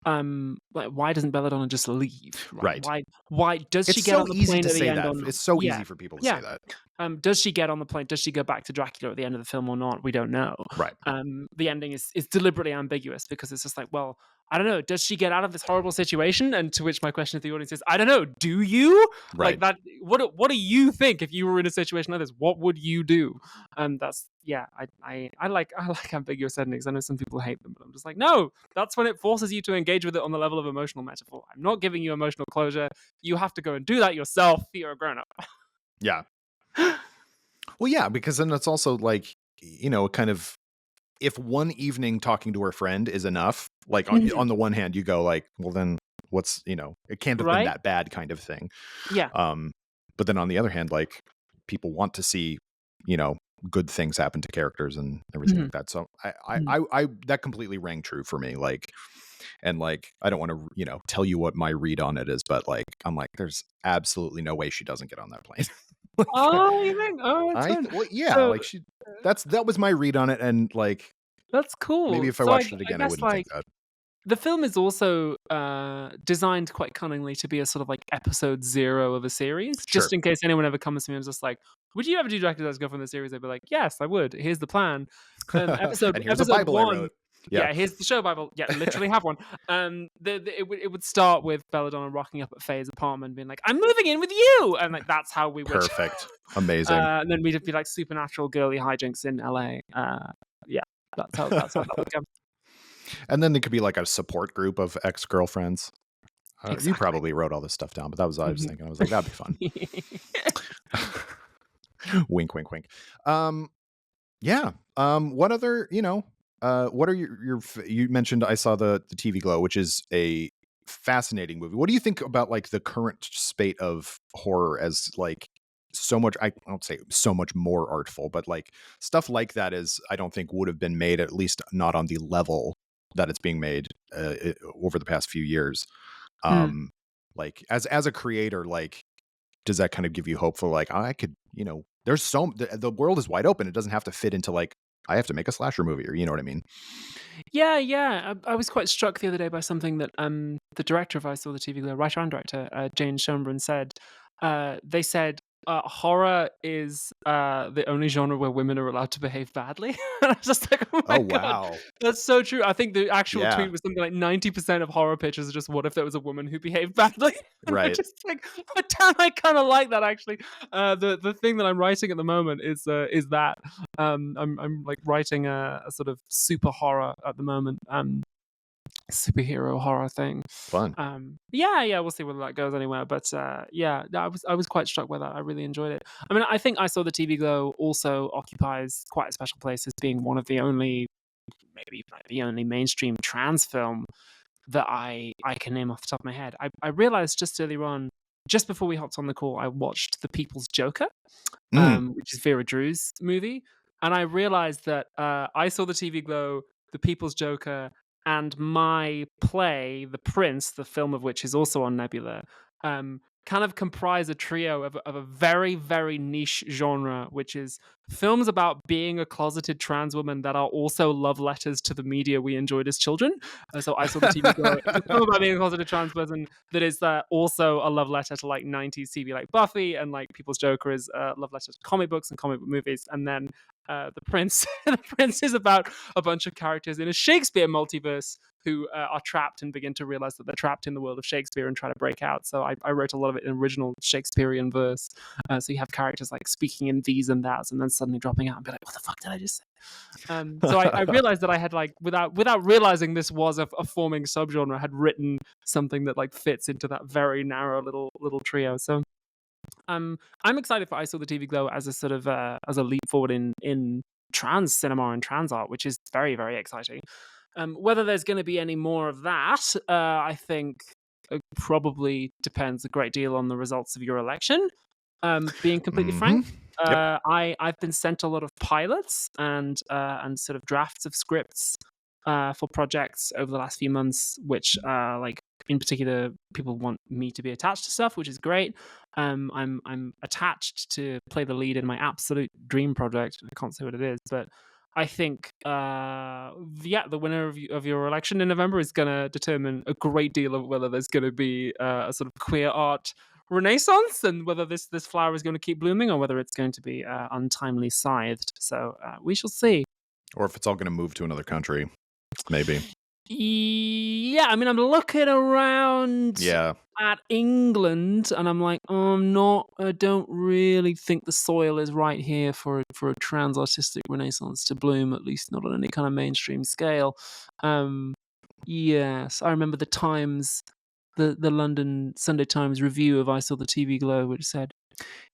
S2: Like, why doesn't Belladonna just leave? Right?
S1: Right.
S2: Why does she
S1: It's
S2: get
S1: so
S2: on the
S1: easy
S2: plane
S1: to
S2: at the
S1: say
S2: end
S1: that.
S2: or not?
S1: It's so
S2: Yeah.
S1: easy for people to say
S2: Yeah.
S1: that.
S2: Does she get on the plane? Does she go back to Dracula at the end of the film or not? We don't know.
S1: Right.
S2: The ending is deliberately ambiguous because it's just like, well, I don't know. Does she get out of this horrible situation? And to which my question to the audience is, I don't know. Do you like
S1: Right.
S2: that? What do you think if you were in a situation like this? What would you do? That's yeah. I like ambiguous endings. I know some people hate them, but I'm just like, no. That's when it forces you to engage with it on the level of emotional metaphor. I'm not giving you emotional closure. You have to go and do that yourself. You're a grown up.
S1: Yeah. Well, yeah, because then it's also like, kind of, if one evening talking to her friend is enough, like on the one hand, you go like, well, then what's, it can't have been
S2: Right?
S1: that bad kind of thing.
S2: Yeah.
S1: Um, but then on the other hand, like people want to see, you know, good things happen to characters and everything
S2: Mhm.
S1: like that. So
S2: Mhm.
S1: I that completely rang true for me. Like, and like, I don't want to, tell you what my read on it is, but like, I'm like, there's absolutely no way she doesn't get on that plane. Like,
S2: Oh, you think? Oh, that's fun.
S1: well, yeah,
S2: So
S1: like that was my read on it. And like,
S2: that's
S1: maybe
S2: cool.
S1: if I
S2: So I
S1: watched it
S2: I
S1: again, I
S2: guess
S1: wouldn't think
S2: like
S1: that.
S2: The film is also designed quite cunningly to be a sort of like episode 0 of a series, just
S1: Sure.
S2: in case anyone ever comes to me and is just like, "Would you ever do Dracula's Go from the series?" I'd be like, "Yes, I would. Here's the plan." Episode
S1: And here's a
S2: episode
S1: Bible I
S2: 1,
S1: wrote. Yeah.
S2: yeah, here's the show Bible. Yeah, literally have one. It would start with Belladonna rocking up at Faye's apartment, being like, "I'm moving in with you," and like that's how we would.
S1: Perfect. Amazing.
S2: And then we'd be like supernatural girly hijinks in LA. Yeah, that's how that would go.
S1: And then there could be like a support group of ex-girlfriends. You
S2: Exactly.
S1: probably wrote all this stuff down, but that was what I was
S2: Mhm.
S1: thinking. I was like, that'd be fun. Wink, wink, wink. Yeah. What other, what are you mentioned I saw the TV Glow, which is a fascinating movie. What do you think about like the current spate of horror as like so much, I won't say so much more artful, but like stuff like that is, I don't think would have been made, at least not on the level that it's being made over the past few years.
S2: Mm.
S1: Like as a creator, like, does that kind of give you hope for like, I could, there's the world is wide open. It doesn't have to fit into like, I have to make a slasher movie, or you know what I mean?
S2: Yeah, yeah. I was quite struck the other day by something that the director of I Saw the TV Glow, writer and director, Jane Schoenbrunn said. They said horror is the only genre where women are allowed to behave badly. And I was just like, oh my
S1: Oh,
S2: god,
S1: wow.
S2: that's so true. I think the actual
S1: Yeah.
S2: tweet was something like 90% of horror pitches are just what if there was a woman who behaved badly? And I'm
S1: Right.
S2: just like, but damn, I kind of like that actually. The thing that I'm writing at the moment is that I'm like writing a sort of super horror at the moment. Superhero horror thing.
S1: Fun.
S2: Yeah, we'll see whether that goes anywhere. But yeah, I was quite struck by that. I really enjoyed it. I mean, I think I Saw the TV Glow also occupies quite a special place as being one of the only, maybe like the only mainstream trans film that I can name off the top of my head. I realized just earlier on, just before we hopped on the call, I watched The People's Joker,
S1: Mm.
S2: which is Vera Drew's movie, and I realized that I Saw the TV Glow, The People's Joker, and my play, The Prince, the film of which is also on Nebula, kind of comprise a trio of a very, very niche genre, which is films about being a closeted trans woman that are also love letters to the media we enjoyed as children. So I Saw the TV Glow. It's a film about being a closeted trans person that is also a love letter to like 90s TV like Buffy, and like People's Joker is a love letter to comic books and comic book movies. And then the Prince, the Prince is about a bunch of characters in a Shakespeare multiverse who are trapped and begin to realize that they're trapped in the world of Shakespeare and try to break out. So I wrote a lot of it in original Shakespearean verse. So you have characters like speaking in these and thats, and then suddenly dropping out and be like, "What the fuck did I just say?" So I realized that I had like without realizing this was a forming subgenre, had written something that like fits into that very narrow little trio. So I'm excited for I Saw the TV Glow as a sort of as a leap forward in trans cinema and trans art, which is very, very exciting. Whether there's going to be any more of that, I think probably depends a great deal on the results of your election. Being completely frank,
S1: Yep.
S2: I've been sent a lot of pilots and sort of drafts of scripts for projects over the last few months, which like in particular people want me to be attached to stuff, which is great. I'm attached to play the lead in my absolute dream project. I can't say what it is, but I think the winner of your election in November is going to determine a great deal of whether there's going to be a sort of queer art renaissance, and whether this flower is going to keep blooming, or whether it's going to be untimely scythed. So we shall see.
S1: Or if it's all going to move to another country, maybe.
S2: Yeah, I mean, I'm looking around
S1: Yeah.
S2: at England, and I'm like, I don't really think the soil is right here for a trans artistic renaissance to bloom, at least not on any kind of mainstream scale. Yes, I remember the Times, the London Sunday Times review of I Saw the TV Glow, which said,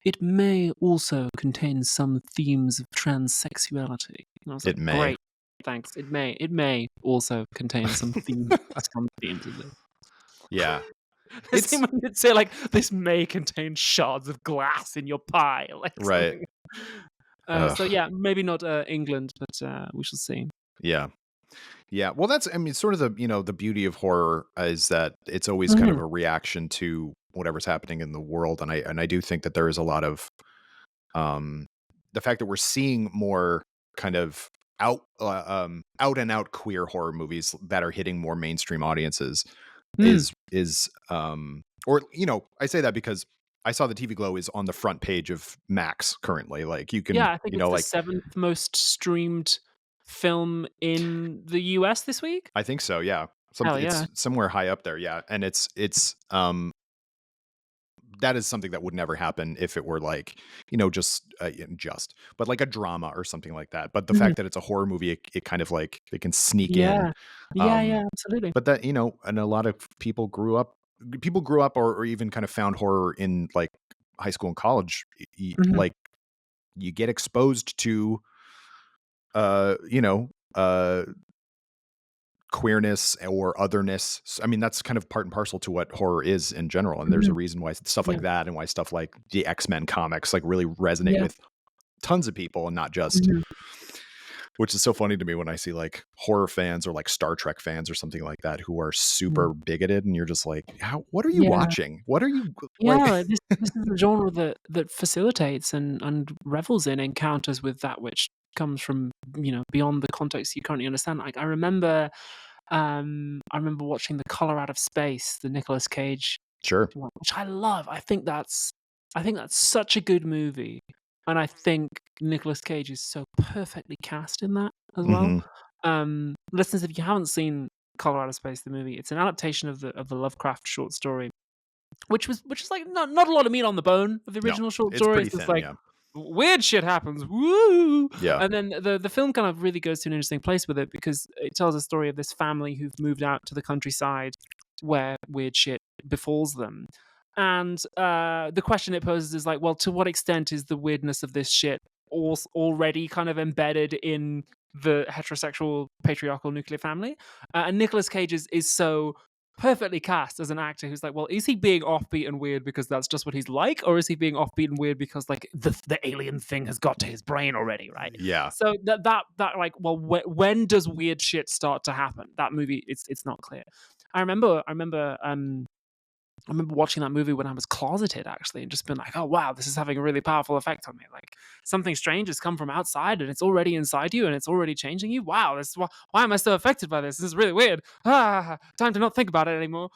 S2: "It may also contain some themes of transsexuality." And I was like,
S1: It may.
S2: great, thanks. It may also contain some themes of this.
S1: Yeah.
S2: There's someone could say like, "This may contain shards of glass in your pie," like
S1: Right.
S2: something. So yeah, maybe not England, but we shall see.
S1: Yeah. Yeah. Well, that's, I mean, sort of the beauty of horror is that it's always kind of a reaction to whatever's happening in the world. And I do think that there is a lot of, the fact that we're seeing more kind of out and out queer horror movies that are hitting more mainstream audiences
S2: Mm.
S1: or I say that because I saw the TV Glow is on the front page of Max currently. Like you can,
S2: Yeah, I think it's the
S1: like
S2: 7th most streamed film in the US this week.
S1: I think so, yeah.
S2: Hell
S1: Something
S2: yeah.
S1: it's somewhere high up there, yeah. And it's that is something that would never happen if it were like, but like a drama or something like that. But the
S2: Mhm.
S1: fact that it's a horror movie, it kind of like it can sneak in.
S2: Yeah. Yeah,
S1: Um,
S2: yeah, absolutely.
S1: but that, and a lot of people grew up or even kind of found horror in like high school and college.
S2: Mhm.
S1: Like you get exposed to, uh, you know, uh, queerness or otherness. I mean, that's kind of part and parcel to what horror is in general. And there's a
S2: Mhm.
S1: reason why stuff
S2: Yeah.
S1: like that and why stuff like the X-Men comics like really resonate
S2: Yeah.
S1: with tons of people and not just,
S2: Mhm.
S1: which is so funny to me when I see like horror fans or like Star Trek fans or something like that who are
S2: Mm.
S1: super bigoted and you're just like, what are you
S2: Yeah.
S1: watching? What are you
S2: Yeah,
S1: like?
S2: like this is a genre that facilitates and revels in encounters with that which comes from, beyond the context you currently understand. Like I remember watching The Color Out of Space, the Nicolas Cage
S1: Sure.
S2: one, which I love. I think that's such a good movie, and I think Nicolas Cage is so perfectly cast in that as well.
S1: Hmm.
S2: Listeners, if you haven't seen Color Out of Space, the movie, it's an adaptation of the Lovecraft short story, which is like not a lot of meat on the bone of the
S1: No,
S2: original short
S1: it's
S2: story.
S1: pretty
S2: It's just
S1: thin.
S2: like
S1: Yeah.
S2: weird shit happens, woo!
S1: Yeah.
S2: And then the film kind of really goes to an interesting place with it because it tells a story of this family who've moved out to the countryside where weird shit befalls them. And the question it poses is like, well, to what extent is the weirdness of this shit already kind of embedded in the heterosexual patriarchal nuclear family? And Nicolas Cage is so perfectly cast as an actor who's like, well, is he being offbeat and weird because that's just what he's like, or is he being offbeat and weird because like the alien thing has got to his brain already, right?
S1: Yeah.
S2: So that like, well, when does weird shit start to happen? That movie, it's not clear. I remember watching that movie when I was closeted, actually, and just been like, oh, wow, this is having a really powerful effect on me. Like, something strange has come from outside and it's already inside you and it's already changing you. Wow, why am I so affected by this? This is really weird. Time to not think about it anymore.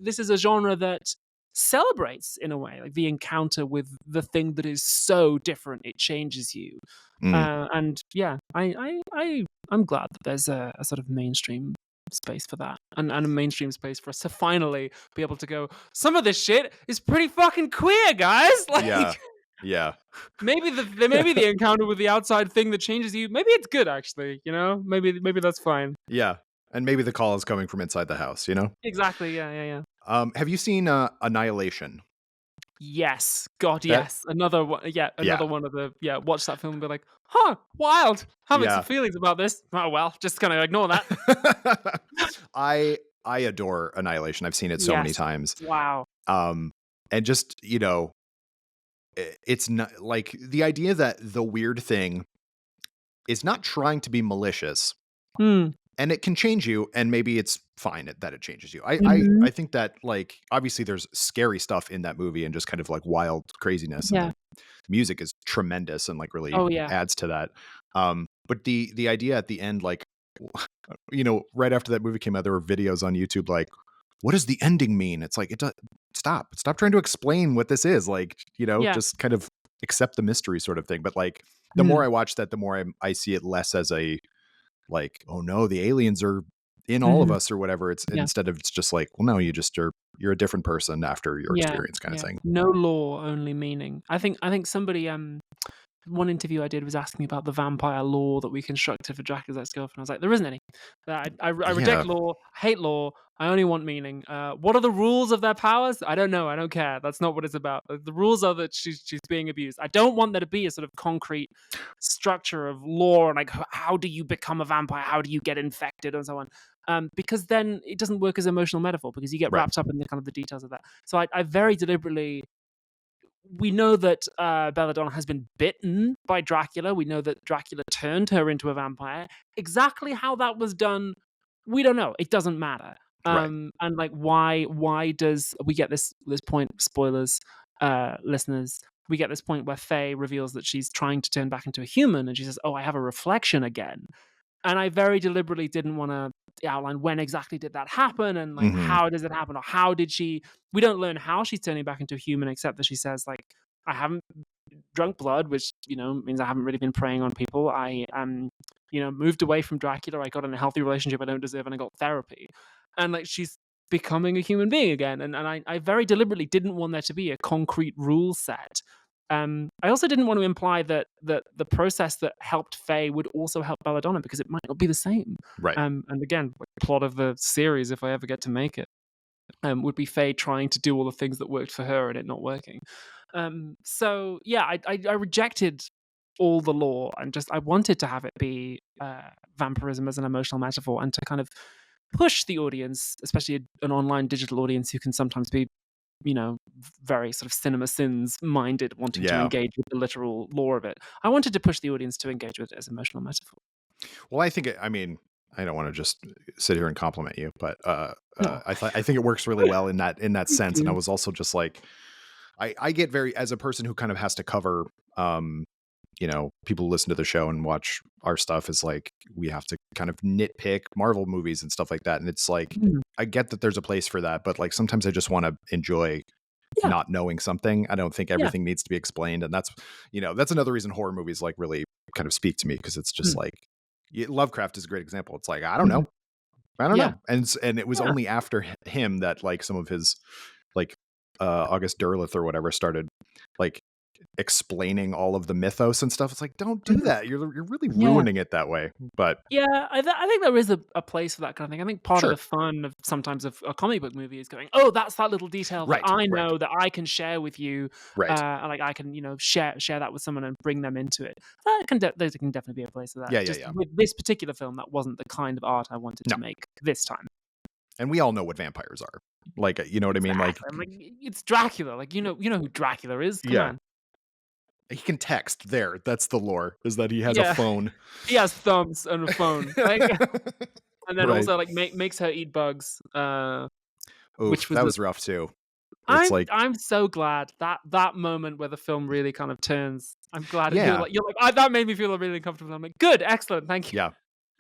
S2: This is a genre that celebrates, in a way, like the encounter with the thing that is so different, it changes you.
S1: Mm.
S2: And yeah, I'm glad that there's a sort of mainstream space for that and a mainstream space for us to finally be able to go, some of this shit is pretty fucking queer, guys.
S1: Yeah.
S2: Like
S1: Yeah.
S2: maybe the encounter with the outside thing that changes you, maybe it's good, actually, maybe that's fine.
S1: Yeah. And maybe the call is coming from inside the house.
S2: Exactly. Yeah, yeah, yeah.
S1: Have you seen Annihilation?
S2: Yes, God,
S1: That
S2: yes. Another one. Yeah,
S1: yeah.
S2: another one of the, yeah, watch that film and be like, huh, wild, having some
S1: Yeah.
S2: feelings about this. Oh well, just kind of ignore that.
S1: I adore Annihilation. I've seen it so many
S2: Yes.
S1: times.
S2: Wow.
S1: Um and just, it's not like the idea that the weird thing is not trying to be malicious
S2: Hmm.
S1: and it can change you and maybe it's fine that it changes you. I I
S2: Mhm.
S1: I think that like obviously there's scary stuff in that movie and just kind of like wild craziness and
S2: Yeah.
S1: the music is tremendous and like really
S2: Oh yeah.
S1: adds to that. But the idea at the end like right after that movie came out there were videos on YouTube like what does the ending mean? It's like stop trying to explain what this is like,
S2: Yeah.
S1: just kind of accept the mystery sort of thing. But like the
S2: Hmm.
S1: more I watch that the more I see it less as a like, oh no, the aliens are in all of
S2: Mhm.
S1: us or whatever. It's
S2: Yeah.
S1: instead of it's just like, well, no, you're a different person after your
S2: Yeah.
S1: experience kind of
S2: Yeah.
S1: thing.
S2: No law, only meaning. I think somebody one interview I did was asking me about the vampire law that we constructed for Dracula's ex-girlfriend. I was like, there isn't any. I reject
S1: Yeah.
S2: law, hate law. I only want meaning. What are the rules of their powers? I don't know. I don't care. That's not what it's about. The rules are that she's being abused. I don't want there to be a sort of concrete structure of law and like how do you become a vampire? How do you get infected and so on? Because then it doesn't work as emotional metaphor because you get
S1: Right.
S2: wrapped up in the kind of the details of that. So I very deliberately, we know that Belladonna has been bitten by Dracula. We know that Dracula turned her into a vampire. Exactly how that was done, we don't know. It doesn't matter.
S1: Right.
S2: And like, why does we get this point? Spoilers, listeners. we get this point where Faye reveals that she's trying to turn back into a human, and she says, "Oh, I have a reflection again." And I very deliberately didn't want to outline when exactly did that happen, and like
S1: Mhm.
S2: how does it happen, or how did she. We don't learn how she's turning back into a human, except that she says like, "I haven't drunk blood," which means I haven't really been preying on people. I moved away from Dracula. I got in a healthy relationship I don't deserve, and I got therapy. And like she's becoming a human being again. And I very deliberately didn't want there to be a concrete rule set. I also didn't want to imply that the process that helped Faye would also help Belladonna, because it might not be the same.
S1: Right.
S2: And again, like, plot of the series, if I ever get to make it, would be Faye trying to do all the things that worked for her and it not working. So yeah, I rejected all the lore, and just I wanted to have it be vampirism as an emotional metaphor, and to kind of push the audience, especially an online digital audience who can sometimes be very sort of cinema sins minded, wanting to
S1: Yeah.
S2: engage with the literal lore of it. I wanted to push the audience to engage with it as emotional metaphor.
S1: Well, I mean, I don't want to just sit here and compliment you, but
S2: No.
S1: I think it works really well in that
S2: Thank
S1: sense. And I
S2: you.
S1: was also just like, I get very, as a person who kind of has to cover, people who listen to the show and watch our stuff, is like we have to kind of nitpick Marvel movies and stuff like that. And it's like,
S2: Mm.
S1: I get that there's a place for that, but like sometimes I just want to enjoy
S2: Yeah,
S1: not knowing something. I don't think
S2: yeah.
S1: everything needs to be explained, and that's another reason horror movies like really kind of speak to me, because it's just
S2: Mm,
S1: like Lovecraft is a great example. It's like
S2: mhm.
S1: I don't
S2: Yeah,
S1: know, and it was
S2: yeah.
S1: only after him that like some of his like August Derleth or whatever started like explaining all of the mythos and stuff. It's like, don't do
S2: Mhm.
S1: that. You're really
S2: Yeah.
S1: ruining it that way. But
S2: Yeah, I think there is a place for that kind of thing. I think part of the
S1: sure,
S2: fun of sometimes of a comic book movie is going, "Oh, that's that little detail that
S1: right,
S2: I
S1: right,
S2: know that I can share with you,"
S1: right.
S2: and like I can, share that with someone and bring them into it. There can definitely be a place for that.
S1: Yeah, yeah,
S2: Just
S1: yeah.
S2: with this particular film, that wasn't the kind of art I wanted
S1: No,
S2: to make this time.
S1: and we all know what vampires are. Like, you know what I mean? Like,
S2: Exactly. I'm like, it's Dracula. Like, you know who Dracula is. Come
S1: yeah.
S2: on.
S1: He can text there. That's the lore, is that he has a
S2: Yeah,
S1: phone.
S2: he has thumbs and a phone. Like, and then
S1: Right.
S2: also like makes her eat bugs. Which
S1: Oof,
S2: was
S1: that
S2: a
S1: was rough too. It's
S2: I'm
S1: like,
S2: I'm so glad that that moment where the film really kind of turns. I'm glad
S1: yeah,
S2: you're like, that made me feel really uncomfortable. I'm like, good, excellent, thank
S1: yeah.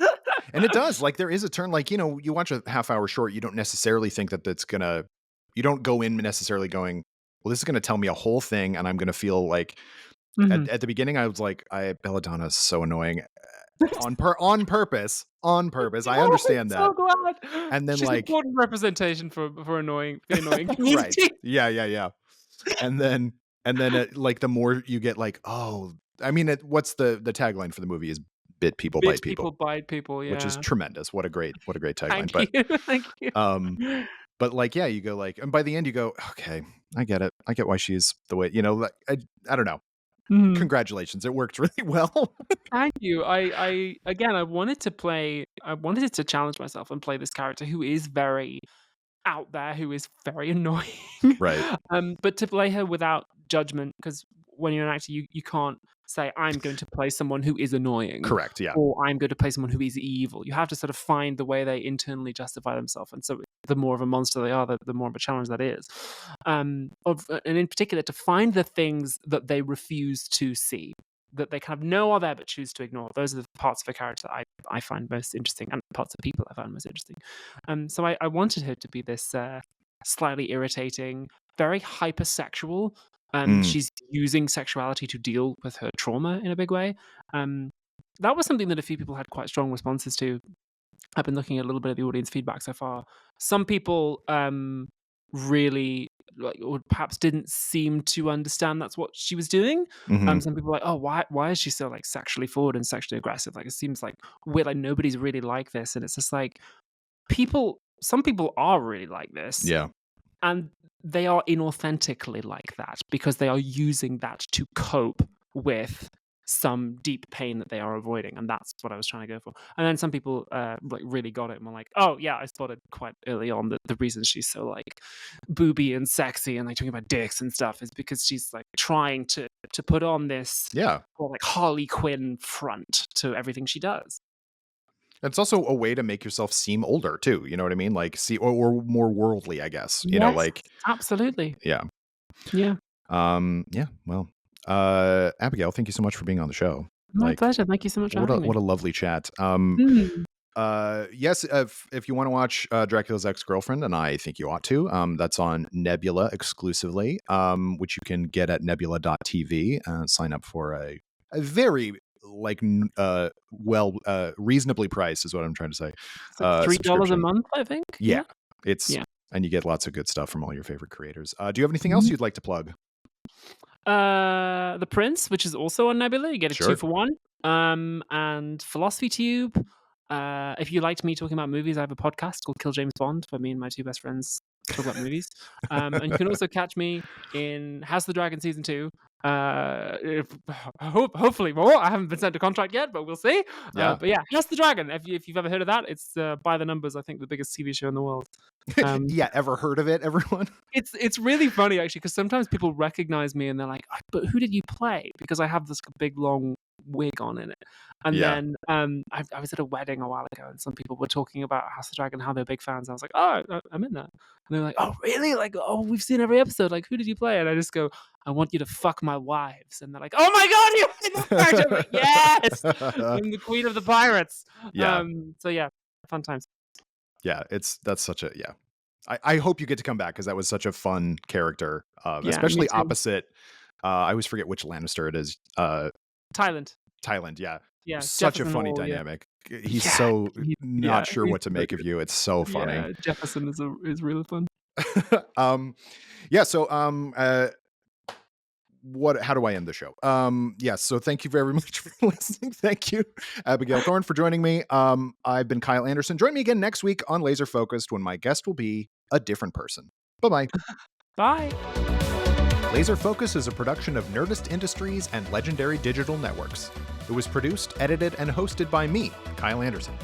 S2: you.
S1: And it does. Like, there is a turn, like, you watch a half hour short, you don't necessarily think that you don't go in necessarily going, well, this is gonna tell me a whole thing, and I'm gonna feel like
S2: Mhm.
S1: at the beginning I was like, Belladonna is so annoying. On purpose. On purpose. I
S2: Oh, I'm
S1: understand that.
S2: so glad.
S1: And then
S2: She's an
S1: like
S2: important representation for annoying the annoying
S1: right.
S2: community.
S1: Yeah, yeah, yeah. And then like the more you get like, oh, I mean, what's the tagline for the movie is bit people bite
S2: Bitch
S1: people,
S2: people bite people,
S1: which is
S2: yeah.
S1: tremendous. What a great tagline.
S2: Thank you, thank you.
S1: Um but like, yeah, you go like, and by the end you go, okay, I get it. I get why she's the way, like, I don't know.
S2: Mhm.
S1: Congratulations. It worked really well.
S2: Thank you. I again, I wanted it to challenge myself and play this character who is very out there, who is very annoying.
S1: Right.
S2: But to play her without judgment, because when you're an actor, you can't say, "I'm going to play someone who is annoying,"
S1: Correct. Yeah.
S2: or "I'm going to play someone who is evil." You have to sort of find the way they internally justify themselves, and so the more of a monster they are, the more of a challenge that is. And in particular, to find the things that they refuse to see, that they kind of know are there but choose to ignore. Those are the parts of a character that I find most interesting, and parts of people I find most interesting. So I wanted her to be this slightly irritating, very hypersexual.
S1: Mm,
S2: She's using sexuality to deal with her trauma in a big way. Um, that was something that a few people had quite strong responses to. I've been looking at a little bit of the audience feedback so far. Some people really like, or perhaps didn't seem to understand that's what she was doing.
S1: mhm.
S2: Some people are like, oh, why is she so like sexually forward and sexually aggressive? Like it seems like weird, like nobody's really like this, and it's just like some people are really like this,
S1: Yeah.
S2: and they are inauthentically like that because they are using that to cope with some deep pain that they are avoiding, and that's what I was trying to go for. And then some people like really got it and were like, "Oh yeah, I spotted quite early on that the reason she's so like booby and sexy and like talking about dicks and stuff is because she's like trying to put on this
S1: Yeah.
S2: like Harley Quinn front to everything she does."
S1: It's also a way to make yourself seem older too, you know what I mean? Like, see, or more worldly, I guess.
S2: Yes,
S1: Like,
S2: absolutely.
S1: yeah.
S2: Yeah.
S1: Yeah, well, Abigail, thank you so much for being on the show.
S2: My
S1: Like,
S2: pleasure. Thank you so much for having me.
S1: what a lovely chat.
S2: Mm.
S1: Yes, if you want to watch Dracula's Ex-Girlfriend, and I think you ought to, that's on Nebula exclusively, which you can get at nebula.tv. Sign up for a very reasonably priced is what I'm trying to say.
S2: It's like $3 a
S1: Subscription.
S2: month, I think.
S1: Yeah, it's
S2: Yeah.
S1: and you get lots of good stuff from all your favorite creators. Do you have anything else you'd like to plug?
S2: The Prince, which is also on Nebula, you get a
S1: Sure.
S2: 2 for 1. And Philosophy Tube. If you liked me talking about movies, I have a podcast called Kill James Bond, where me and my 2 best friends talk about movies. And you can also catch me in House of the Dragon Season 2. Hopefully more. I haven't been sent a contract yet, but we'll see.
S1: Yeah.
S2: But yeah, House of the Dragon. If you've ever heard of that, it's by the numbers, I think the biggest TV show in the world.
S1: Yeah, ever heard of it, everyone?
S2: It's really funny actually, because sometimes people recognize me and they're like, "But who did you play?" Because I have this big long wig on in it. And
S1: Yeah.
S2: then I was at a wedding a while ago, and some people were talking about House of the Dragon, how they're big fans. I was like, "Oh, I'm in that." And they're like, "Oh, really? Like, oh, we've seen every episode. Like, who did you play?" And I just go, "I want you to fuck my wives." And they're like, "Oh my god, you played that character!" I'm like, "Yes, I'm the queen of the pirates."
S1: Yeah.
S2: So yeah, fun times.
S1: Yeah, that's such a yeah. I hope you get to come back because that was such a fun character,
S2: Yeah,
S1: especially
S2: me too.
S1: opposite. I always forget which Lannister it is.
S2: Thailand.
S1: Yeah.
S2: Yeah,
S1: Such a
S2: Jefferson
S1: funny
S2: Hall, yeah.
S1: dynamic. He's
S2: Yeah,
S1: so
S2: he-
S1: not sure
S2: he's
S1: what to
S2: so
S1: make of
S2: good.
S1: you. It's so funny.
S2: Yeah, Jefferson is really fun.
S1: Yeah, so how do I end the show? Yes, so thank you very much for listening. Thank you, Abigail Thorn, for joining me. I've been Kyle Anderson. Join me again next week on Laser Focused when my guest will be a different person. Bye-bye.
S2: Bye.
S1: Laser Focus is a production of Nerdist Industries and Legendary Digital Networks. It was produced, edited, and hosted by me, Kyle Anderson.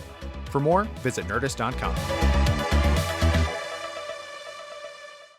S1: For more, visit nerdist.com.